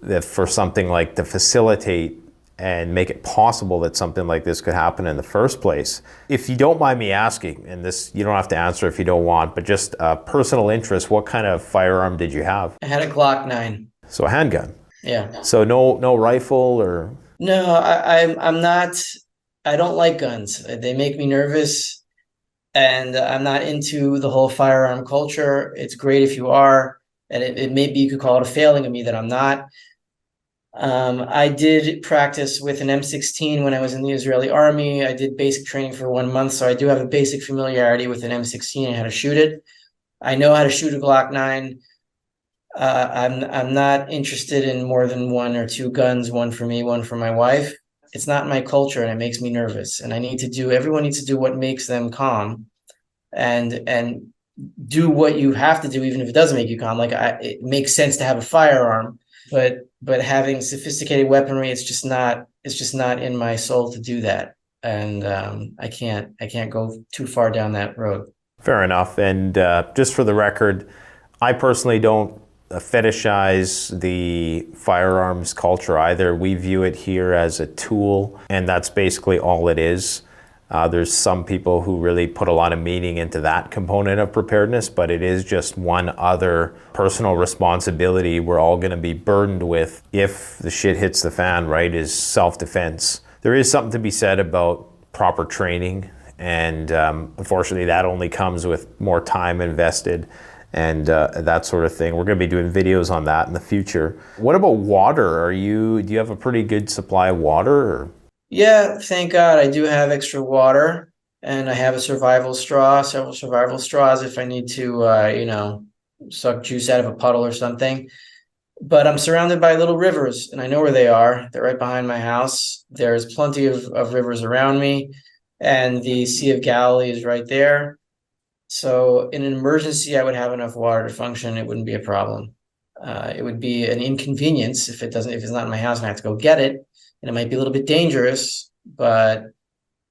that for something like to facilitate and make it possible that something like this could happen in the first place. If you don't mind me asking, and this you don't have to answer if you don't want, but just personal interest, what kind of firearm did you have? I had a Glock 9. So a handgun. Yeah. So no rifle or? No, I'm not. I don't like guns. They make me nervous, and I'm not into the whole firearm culture. It's great if you are, and it maybe you could call it a failing of me that I'm not. I did practice with an M16 when I was in the Israeli army. I did basic training for 1 month, so I do have a basic familiarity with an M16 and how to shoot it. I know how to shoot a Glock 9. I'm not interested in more than one or two guns, one for me, one for my wife. It's not my culture, and it makes me nervous. And everyone needs to do what makes them calm, and do what you have to do, even if it doesn't make you calm. It makes sense to have a firearm, but having sophisticated weaponry, it's just not in my soul to do that. And I can't go too far down that road. Fair enough. And just for the record, I personally don't fetishize the firearms culture either. We view it here as a tool, and that's basically all it is. There's some people who really put a lot of meaning into that component of preparedness, but it is just one other personal responsibility we're all going to be burdened with if the shit hits the fan, right, is self-defense. There is something to be said about proper training, and unfortunately that only comes with more time invested and that sort of thing. We're going to be doing videos on that in the future. What about water? Do you have a pretty good supply of water? Or? Yeah, thank God I do have extra water, and I have a survival straw, several survival straws if I need to, suck juice out of a puddle or something. But I'm surrounded by little rivers, and I know where they are. They're right behind my house. There's plenty of rivers around me, and the Sea of Galilee is right there. So in an emergency, I would have enough water to function. It wouldn't be a problem. It would be an inconvenience if if it's not in my house and I have to go get it, and it might be a little bit dangerous, but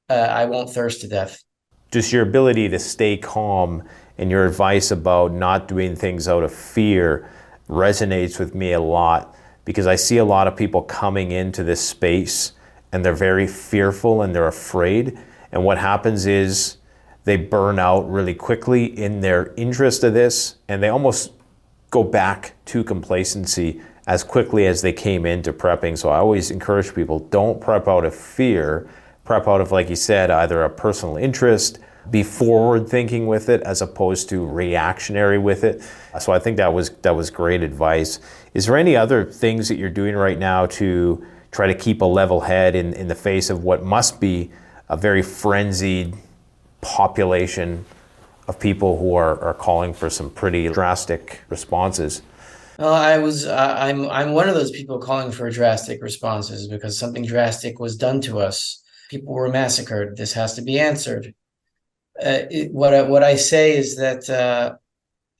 I won't thirst to death. Just your ability to stay calm and your advice about not doing things out of fear resonates with me a lot, because I see a lot of people coming into this space and they're very fearful and they're afraid. And what happens is they burn out really quickly in their interest of this, and they almost go back to complacency as quickly as they came into prepping. So I always encourage people, don't prep out of fear, prep out of, like you said, either a personal interest, be forward thinking with it as opposed to reactionary with it. So I think that was great advice. Is there any other things that you're doing right now to try to keep a level head in the face of what must be a very frenzied population of people who are calling for some pretty drastic responses? Well, I'm one of those people calling for drastic responses because something drastic was done to us. People were massacred. This has to be answered. What I say is that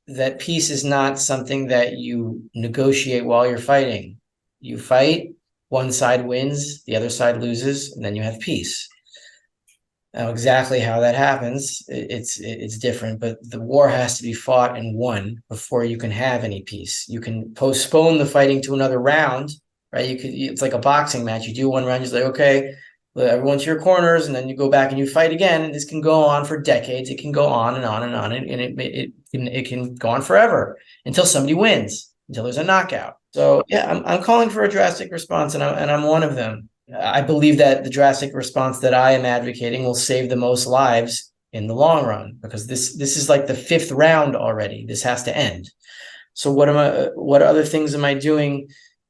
that peace is not something that you negotiate while you're fighting. You fight, one side wins, the other side loses, and then you have peace. Now, exactly how that happens, it's different, but the war has to be fought and won before you can have any peace. You can postpone the fighting to another round, right? It's like a boxing match. You do one round, you're like, okay, everyone to your corners, and then you go back and you fight again. And this can go on for decades. It can go on and on and on, and it can go on forever until somebody wins, until there's a knockout. So yeah, I'm calling for a drastic response, and I'm one of them. I believe that the drastic response that I am advocating will save the most lives in the long run, because this is like the fifth round already. This has to end. So what other things am I doing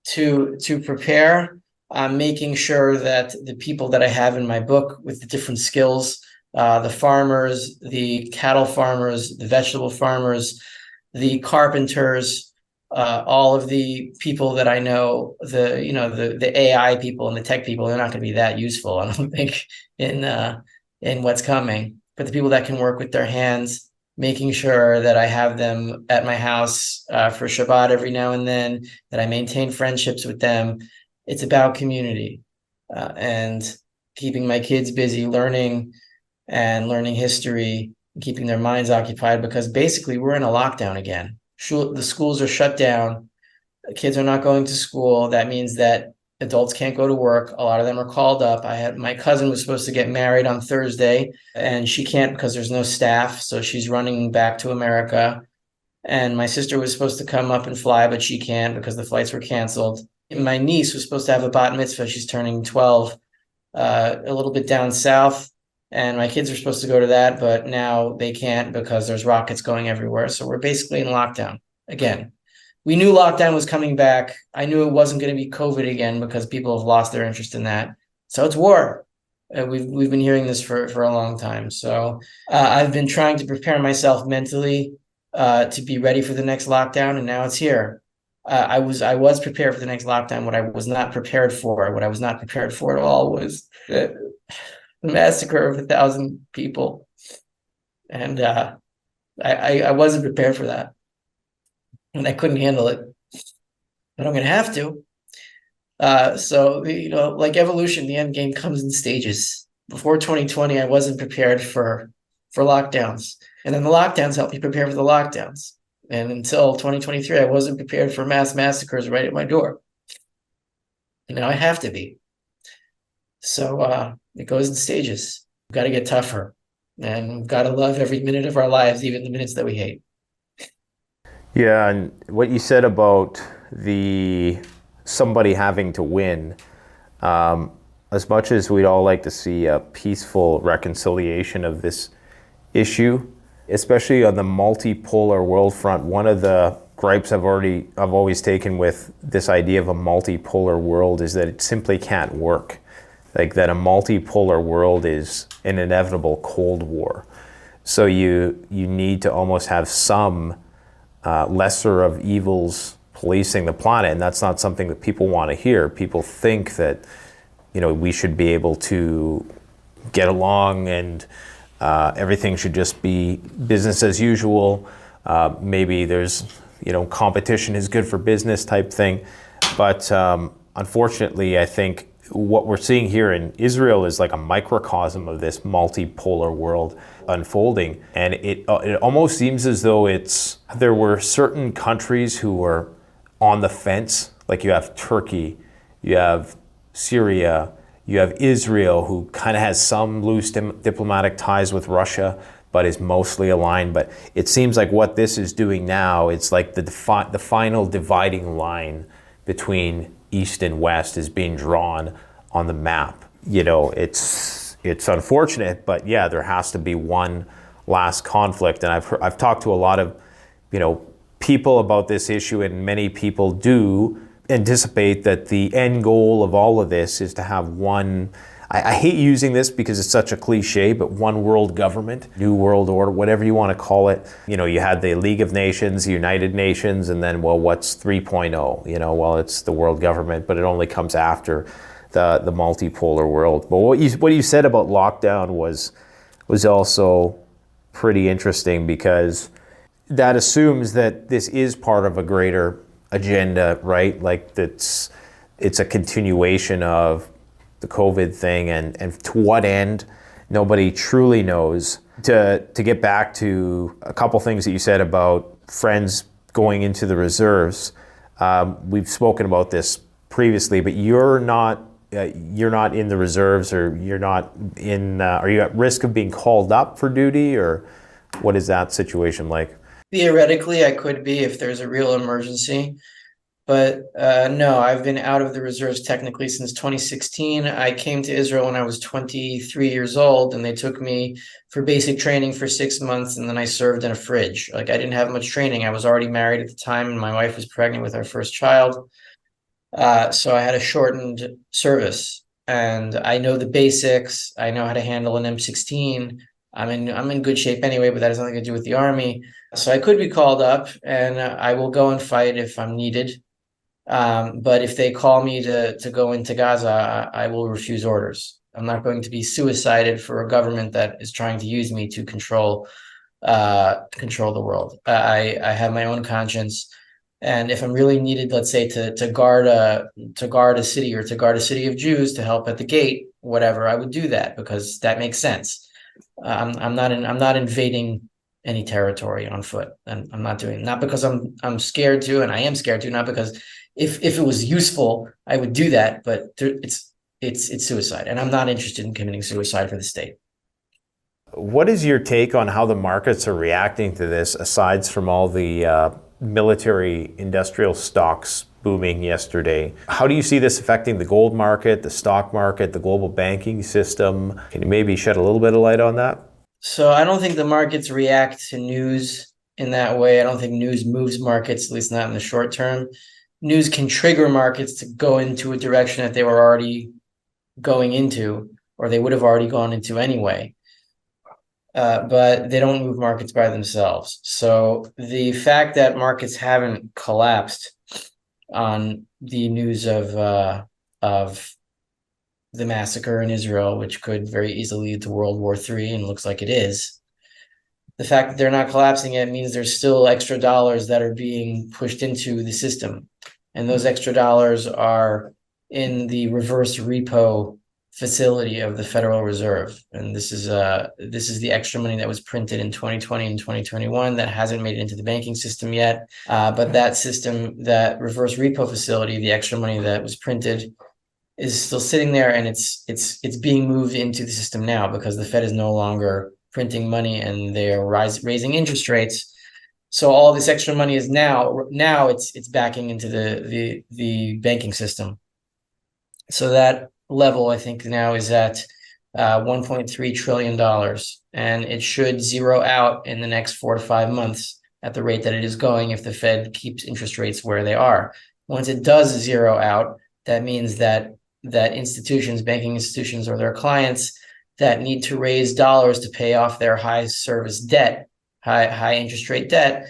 to prepare? I'm making sure that the people that I have in my book with the different skills, the farmers, the cattle farmers, the vegetable farmers, the carpenters, all of the people that I know, the AI people and the tech people, they're not going to be that useful, I don't think, in what's coming. But the people that can work with their hands, making sure that I have them at my house for Shabbat every now and then, that I maintain friendships with them. It's about community and keeping my kids busy learning history, keeping their minds occupied, because basically we're in a lockdown again. The schools are shut down. Kids are not going to school. That means that adults can't go to work. A lot of them are called up. My cousin was supposed to get married on Thursday, and she can't because there's no staff. So she's running back to America. And my sister was supposed to come up and fly, but she can't because the flights were canceled. And my niece was supposed to have a bat mitzvah. She's turning 12, a little bit down south. And my kids are supposed to go to that, but now they can't because there's rockets going everywhere. So we're basically in lockdown again. We knew lockdown was coming back. I knew it wasn't going to be COVID again because people have lost their interest in that. So it's war. We've been hearing this for a long time. So I've been trying to prepare myself mentally to be ready for the next lockdown, and now it's here. I was prepared for the next lockdown. What I was not prepared for at all was the massacre of 1,000 people, and I wasn't prepared for that, and I couldn't handle it. But I'm gonna have to. So like evolution, the end game comes in stages. Before 2020, I wasn't prepared for lockdowns, and then the lockdowns helped me prepare for the lockdowns. And until 2023, I wasn't prepared for mass massacres right at my door. And now I have to be. So it goes in stages. We've got to get tougher, and we've got to love every minute of our lives, even the minutes that we hate. Yeah, and what you said about the somebody having to win, as much as we'd all like to see a peaceful reconciliation of this issue, especially on the multipolar world front, one of the gripes I've always taken with this idea of a multipolar world is that it simply can't work. Like that a multipolar world is an inevitable Cold War. So you need to almost have some lesser of evils policing the planet, and that's not something that people want to hear. People think that we should be able to get along and everything should just be business as usual. Maybe there's competition is good for business type thing, but unfortunately, I think what we're seeing here in Israel is like a microcosm of this multipolar world unfolding, and it almost seems as though there were certain countries who were on the fence. Like you have Turkey, you have Syria, you have Israel, who kind of has some loose diplomatic ties with Russia, but is mostly aligned. But it seems like what this is doing now, it's like the final dividing line between East and West is being drawn on the map. It's unfortunate, but yeah, there has to be one last conflict. And I've talked to a lot of people about this issue, and many people do anticipate that the end goal of all of this is to have one. I hate using this because it's such a cliche, but one world government, new world order, whatever you want to call it. You had the League of Nations, the United Nations, and then, well, what's 3.0? Well, it's the world government, but it only comes after the multipolar world. But what you said about lockdown was also pretty interesting, because that assumes that this is part of a greater agenda, right? Like it's a continuation of the COVID thing, and to what end, nobody truly knows. To get back to a couple things that you said about friends going into the reserves, we've spoken about this previously, but you're not in the reserves, or you're not in. Are you at risk of being called up for duty, or what is that situation like? Theoretically, I could be if there's a real emergency. But no, I've been out of the reserves technically since 2016. I came to Israel when I was 23 years old, and they took me for basic training for 6 months, and then I served in a fridge. Like, I didn't have much training. I was already married at the time, and my wife was pregnant with our first child. So I had a shortened service, and I know the basics. I know how to handle an M16. I'm in good shape anyway, but that has nothing to do with the army. So I could be called up, and I will go and fight if I'm needed. But if they call me to go into Gaza, I will refuse orders. I'm not going to be suicided for a government that is trying to use me to control the world. I have my own conscience, and if I'm really needed, let's say to guard a city, or to guard a city of Jews, to help at the gate, whatever, I would do that, because that makes sense. I'm not invading any territory on foot, and I'm not doing, not because I'm scared to, and I am scared to, not because if it was useful, I would do that, but it's suicide, and I'm not interested in committing suicide for the state. What is your take on how the markets are reacting to this, aside from all the military industrial stocks booming yesterday? How do you see this affecting the gold market, the stock market, the global banking system? Can you maybe shed a little bit of light on that? So I don't think the markets react to news in that way. I don't think news moves markets, at least not in the short term. News can trigger markets to go into a direction that they were already going into, or they would have already gone into anyway. But they don't move markets by themselves. So the fact that markets haven't collapsed on the news of the massacre in Israel, which could very easily lead to World War III, and looks like it is. The fact that they're not collapsing it means there's still extra dollars that are being pushed into the system. And those extra dollars are in the reverse repo facility of the Federal Reserve. And this is the extra money that was printed in 2020 and 2021 that hasn't made it into the banking system yet. But that system, that reverse repo facility, the extra money that was printed, is still sitting there, and it's being moved into the system now because the Fed is no longer printing money and they're raising interest rates. So all this extra money is now it's backing into the banking system. So that level, I think, now is at $1.3 trillion, and it should zero out in the next 4 to 5 months at the rate that it is going if the Fed keeps interest rates where they are. Once it does zero out, that means that institutions, banking institutions, or their clients that need to raise dollars to pay off their high service debt, high interest rate debt,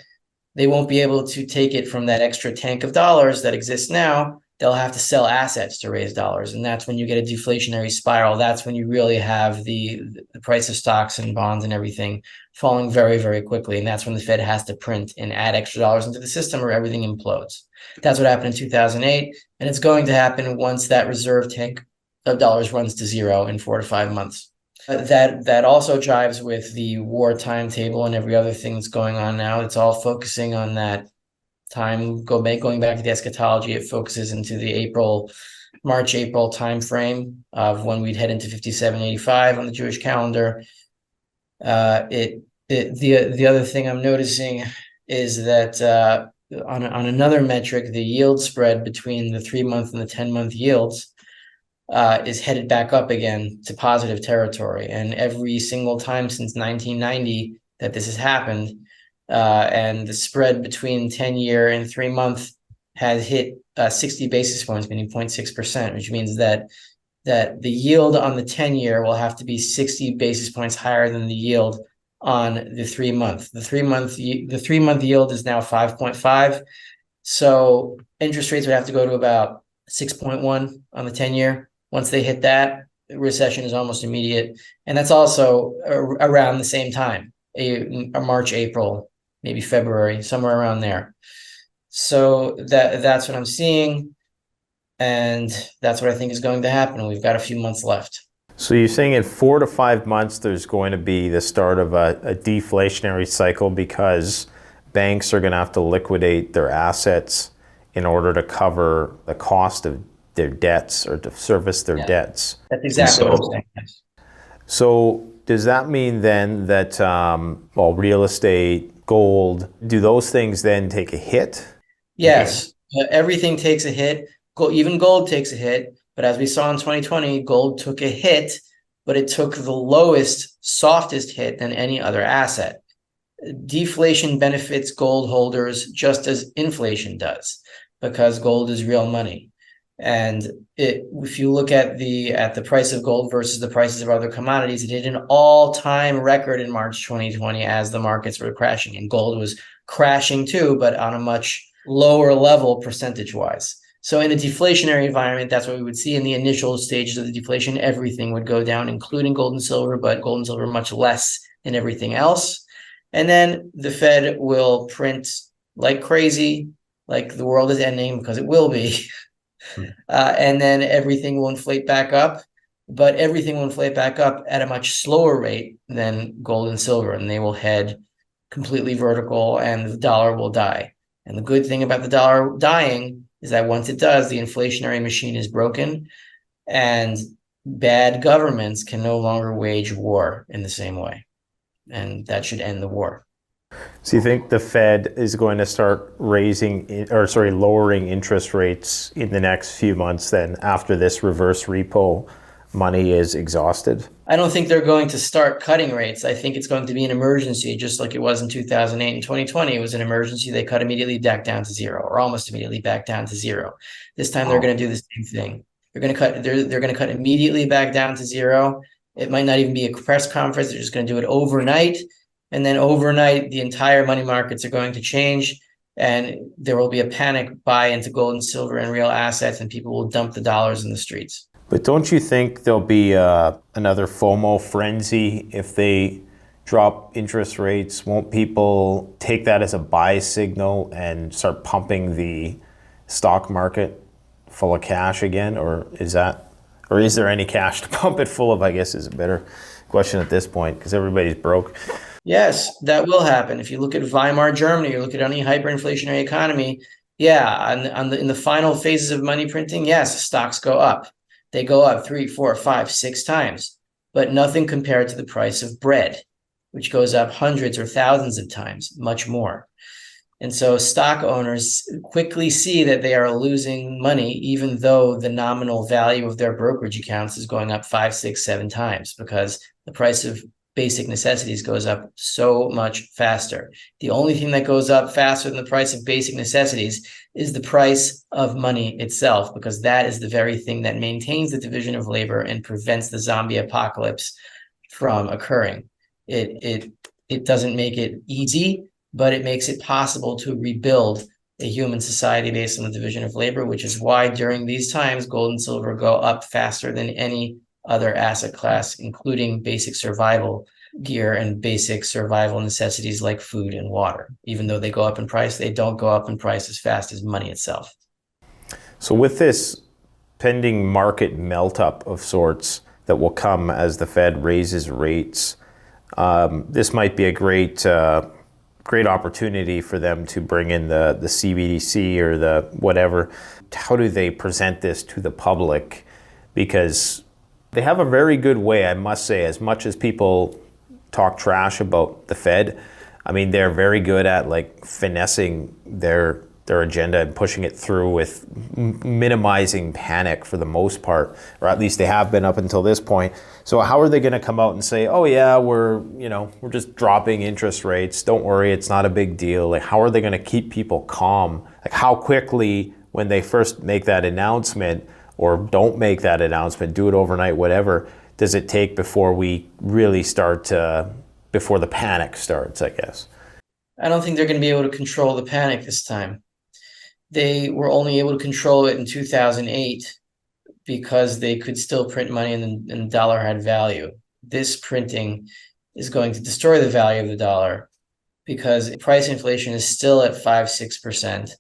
they won't be able to take it from that extra tank of dollars that exists now. They'll have to sell assets to raise dollars. And that's when you get a deflationary spiral. That's when you really have the price of stocks and bonds and everything falling very, very quickly. And that's when the Fed has to print and add extra dollars into the system or everything implodes. That's what happened in 2008. And it's going to happen once that reserve tank of dollars runs to zero in 4 to 5 months. That also jives with the war timetable and every other thing that's going on now. It's all focusing on that time. Going back to the eschatology, it focuses into the March-April time frame of when we'd head into 5785 on the Jewish calendar. The other thing I'm noticing is that on another metric, the yield spread between the 3-month and the 10-month yields is headed back up again to positive territory. And every single time since 1990 that this has happened, and the spread between 10-year and 3-month has hit 60 basis points, meaning 0.6%, which means that the yield on the 10-year will have to be 60 basis points higher than the yield on the 3-month. The 3-month yield is now 5.5. So interest rates would have to go to about 6.1 on the 10-year. Once they hit that, recession is almost immediate. And that's also around the same time, a March, April, maybe February, somewhere around there. So that's what I'm seeing. And that's what I think is going to happen. We've got a few months left. So you're saying in 4 to 5 months, there's going to be the start of a deflationary cycle because banks are going to have to liquidate their assets in order to cover the cost of their debts or to service their debts. That's exactly what I'm saying. Yes. So does that mean then that, real estate, gold, do those things then take a hit? Yes, everything takes a hit. Even gold takes a hit. But as we saw in 2020, gold took a hit, but it took the lowest, softest hit than any other asset. Deflation benefits gold holders just as inflation does, because gold is real money. And if you look at the price of gold versus the prices of other commodities, it hit an all-time record in March 2020 as the markets were crashing. And gold was crashing too, but on a much lower level percentage-wise. So in a deflationary environment, that's what we would see in the initial stages of the deflation. Everything would go down, including gold and silver, but gold and silver much less than everything else. And then the Fed will print like crazy, like the world is ending, because it will be. And then everything will inflate back up, but everything will inflate back up at a much slower rate than gold and silver, and they will head completely vertical, and the dollar will die. And the good thing about the dollar dying is that once it does, the inflationary machine is broken, and bad governments can no longer wage war in the same way. And that should end the war. So you think the Fed is going to start lowering interest rates in the next few months then after this reverse repo money is exhausted? I don't think they're going to start cutting rates. I think it's going to be an emergency, just like it was in 2008 and 2020. It was an emergency. They cut immediately back down to zero, or almost immediately back down to zero. This time they're going to do the same thing. They're going to cut immediately back down to zero. It might not even be a press conference. They're just going to do it overnight. And then overnight, the entire money markets are going to change, and there will be a panic buy into gold and silver and real assets, and people will dump the dollars in the streets. But don't you think there'll be another FOMO frenzy if they drop interest rates? Won't people take that as a buy signal and start pumping the stock market full of cash again? Or is there any cash to pump it full of, I guess, is a better question at this point, because everybody's broke. Yes, that will happen. If you look at Weimar Germany, or look at any hyperinflationary economy, in the final phases of money printing, yes, stocks go up. They go up 3, 4, 5, 6 times, but nothing compared to the price of bread, which goes up hundreds or thousands of times, much more. And so stock owners quickly see that they are losing money, even though the nominal value of their brokerage accounts is going up 5, 6, 7 times, because the price of basic necessities goes up so much faster. The only thing that goes up faster than the price of basic necessities is the price of money itself, because that is the very thing that maintains the division of labor and prevents the zombie apocalypse from occurring. It doesn't make it easy, but it makes it possible to rebuild a human society based on the division of labor, which is why during these times, gold and silver go up faster than any other asset class, including basic survival gear and basic survival necessities like food and water. Even though they go up in price, they don't go up in price as fast as money itself. So with this pending market melt-up of sorts that will come as the Fed raises rates, this might be a great opportunity for them to bring in the CBDC or the whatever. How do they present this to the public? Because they have a very good way, I must say, as much as people talk trash about the Fed, I mean, they're very good at like finessing their agenda and pushing it through with minimizing panic for the most part, or at least they have been up until this point. So how are they going to come out and say, oh yeah, we're just dropping interest rates, don't worry, it's not a big deal? Like, how are they going to keep people calm? Like, how quickly, when they first make that announcement or don't make that announcement, do it overnight, whatever, does it take before we really before the panic starts, I guess? I don't think they're going to be able to control the panic this time. They were only able to control it in 2008 because they could still print money and the dollar had value. This printing is going to destroy the value of the dollar because price inflation is still at 5, 6%.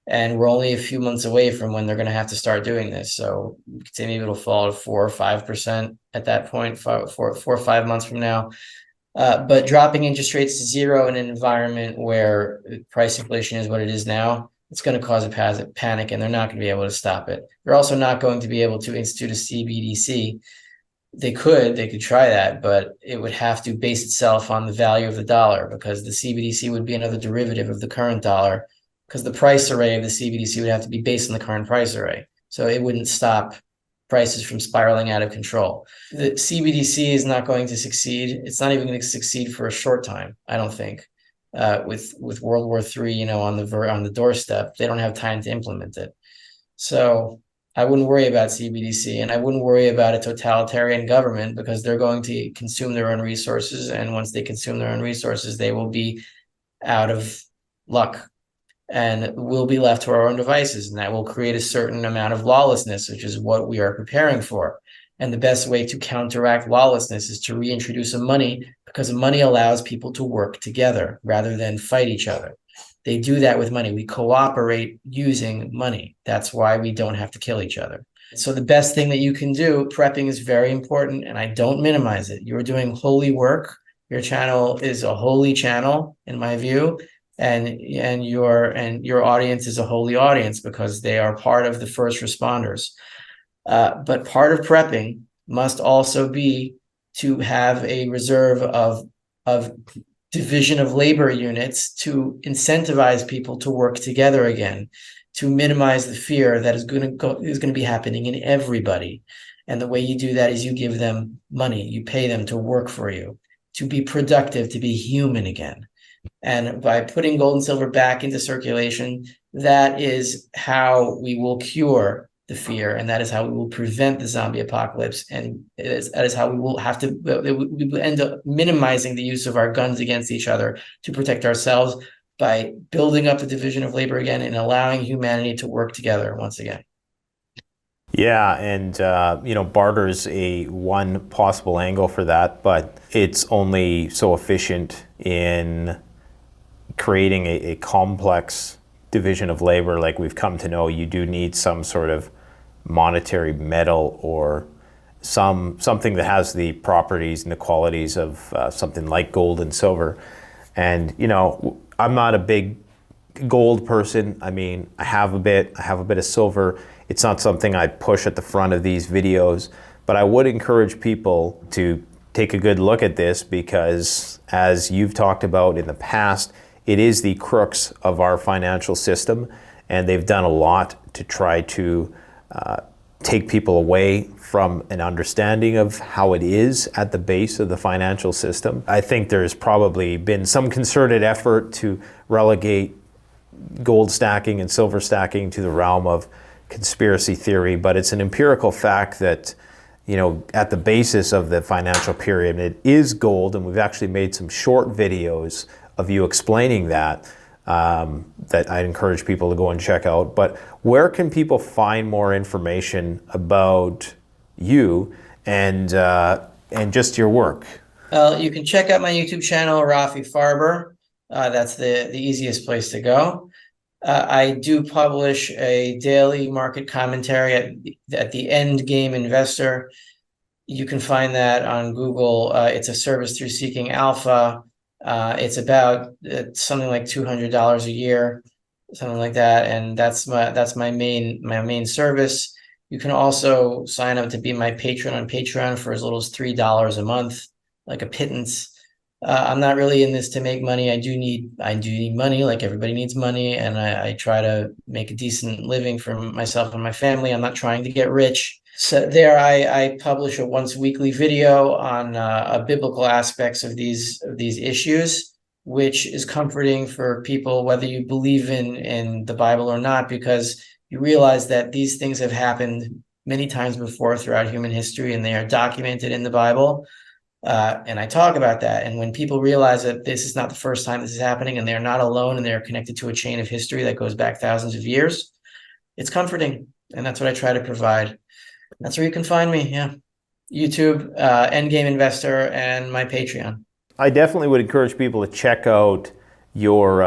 And we're only a few months away from when they're going to have to start doing this. So you could say maybe it'll fall to 4 or 5% at that point, 4 or 5 months from now. But dropping interest rates to zero in an environment where price inflation is what it is now, it's going to cause a panic, and they're not going to be able to stop it. They're also not going to be able to institute a CBDC. They could try that, but it would have to base itself on the value of the dollar, because the CBDC would be another derivative of the current dollar, because the price array of the CBDC would have to be based on the current price array. So it wouldn't stop prices from spiraling out of control. The CBDC is not going to succeed. It's not even going to succeed for a short time, I don't think. With World War III, on the doorstep, they don't have time to implement it. So I wouldn't worry about CBDC, and I wouldn't worry about a totalitarian government, because they're going to consume their own resources, and once they consume their own resources, they will be out of luck, and we'll be left to our own devices, and that will create a certain amount of lawlessness, which is what we are preparing for. And the best way to counteract lawlessness is to reintroduce money, because money allows people to work together rather than fight each other. They do that with money. We cooperate using money. That's why we don't have to kill each other. So the best thing that you can do, prepping is very important, and I don't minimize it. You're doing holy work. Your channel is a holy channel, in my view, and your audience is a holy audience, because they are part of the first responders. But part of prepping must also be to have a reserve of division of labor units to incentivize people to work together again, to minimize the fear that is going to be happening in everybody. And the way you do that is you give them money, you pay them to work for you, to be productive, to be human again. And by putting gold and silver back into circulation, that is how we will cure the fear, and that is how we will prevent the zombie apocalypse, and that is how we will end up minimizing the use of our guns against each other to protect ourselves, by building up the division of labor again and allowing humanity to work together once again. Yeah, and barter is one possible angle for that, but it's only so efficient in creating a complex division of labor like we've come to know. You do need some sort of monetary metal, or something that has the properties and the qualities of something like gold and silver. And I'm not a big gold person. I mean, I have a bit of silver. It's not something I push at the front of these videos, but I would encourage people to take a good look at this because, as you've talked about in the past, it is the crux of our financial system, and they've done a lot to try to take people away from an understanding of how it is at the base of the financial system. I think there's probably been some concerted effort to relegate gold stacking and silver stacking to the realm of conspiracy theory, but it's an empirical fact that, you know, at the basis of the financial pyramid is gold, and we've actually made some short videos of you explaining that that I'd encourage people to go and check out. But where can people find more information about you and just your work? You can check out my YouTube channel, Rafi Farber. That's the easiest place to go. I do publish a daily market commentary at the End Game Investor. You can find that on Google. It's a service through Seeking Alpha. It's about something like $200 a year, something like that, and that's my main service. You can also sign up to be my patron on Patreon for as little as $3 a month, like a pittance. I'm not really in this to make money. I do need money, like everybody needs money, and I try to make a decent living for myself and my family. I'm not trying to get rich. So there, I publish a once weekly video on biblical aspects of these issues, which is comforting for people, whether you believe in the Bible or not, because you realize that these things have happened many times before throughout human history, and they are documented in the Bible. And I talk about that. And when people realize that this is not the first time this is happening, and they're not alone, and they're connected to a chain of history that goes back thousands of years, it's comforting. And that's what I try to provide. That's where you can find me. Yeah. YouTube, Endgame Investor, and my Patreon. I definitely would encourage people to check out your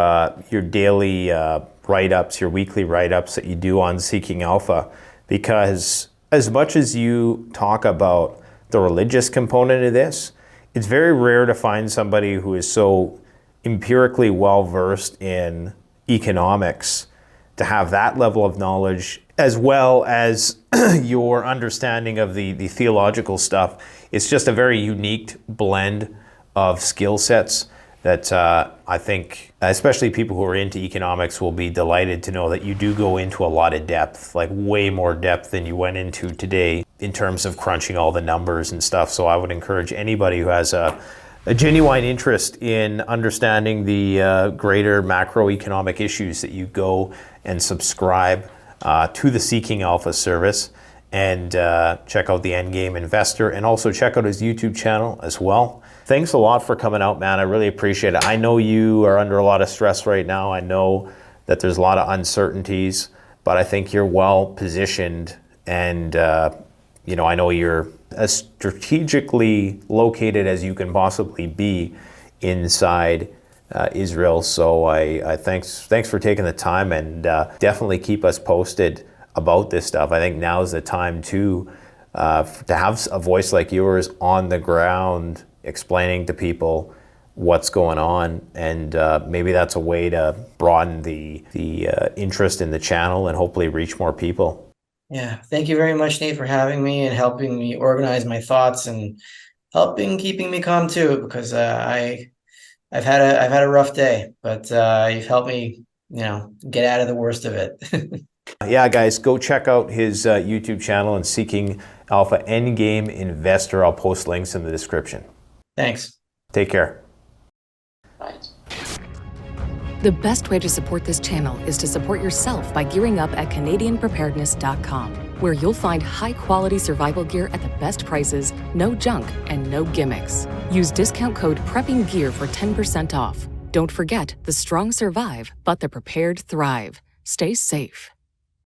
daily write-ups, your weekly write-ups that you do on Seeking Alpha, because as much as you talk about the religious component of this, it's very rare to find somebody who is so empirically well-versed in economics to have that level of knowledge, as well as your understanding of the theological stuff. It's just a very unique blend of skill sets that I think, especially people who are into economics, will be delighted to know that you do go into a lot of depth, like way more depth than you went into today in terms of crunching all the numbers and stuff. So I would encourage anybody who has a genuine interest in understanding the greater macroeconomic issues that you go and subscribe to the Seeking Alpha service, and check out the Endgame Investor, and also check out his YouTube channel as well. Thanks a lot for coming out, man. I really appreciate it. I know you are under a lot of stress right now. I know that there's a lot of uncertainties, but I think you're well positioned, and I know you're as strategically located as you can possibly be inside Israel. So I thanks for taking the time, and definitely keep us posted about this stuff. I think now is the time to have a voice like yours on the ground, explaining to people what's going on, and maybe that's a way to broaden the interest in the channel and hopefully reach more people. Yeah, thank you very much, Nate, for having me and helping me organize my thoughts, and keeping me calm too, because I've had a rough day, but you've helped me, get out of the worst of it. Yeah, guys, go check out his YouTube channel and Seeking Alpha Endgame Investor. I'll post links in the description. Thanks. Take care. Bye. The best way to support this channel is to support yourself by gearing up at CanadianPreparedness.com, where you'll find high-quality survival gear at the best prices, no junk, and no gimmicks. Use discount code PREPPINGGEAR for 10% off. Don't forget, the strong survive, but the prepared thrive. Stay safe.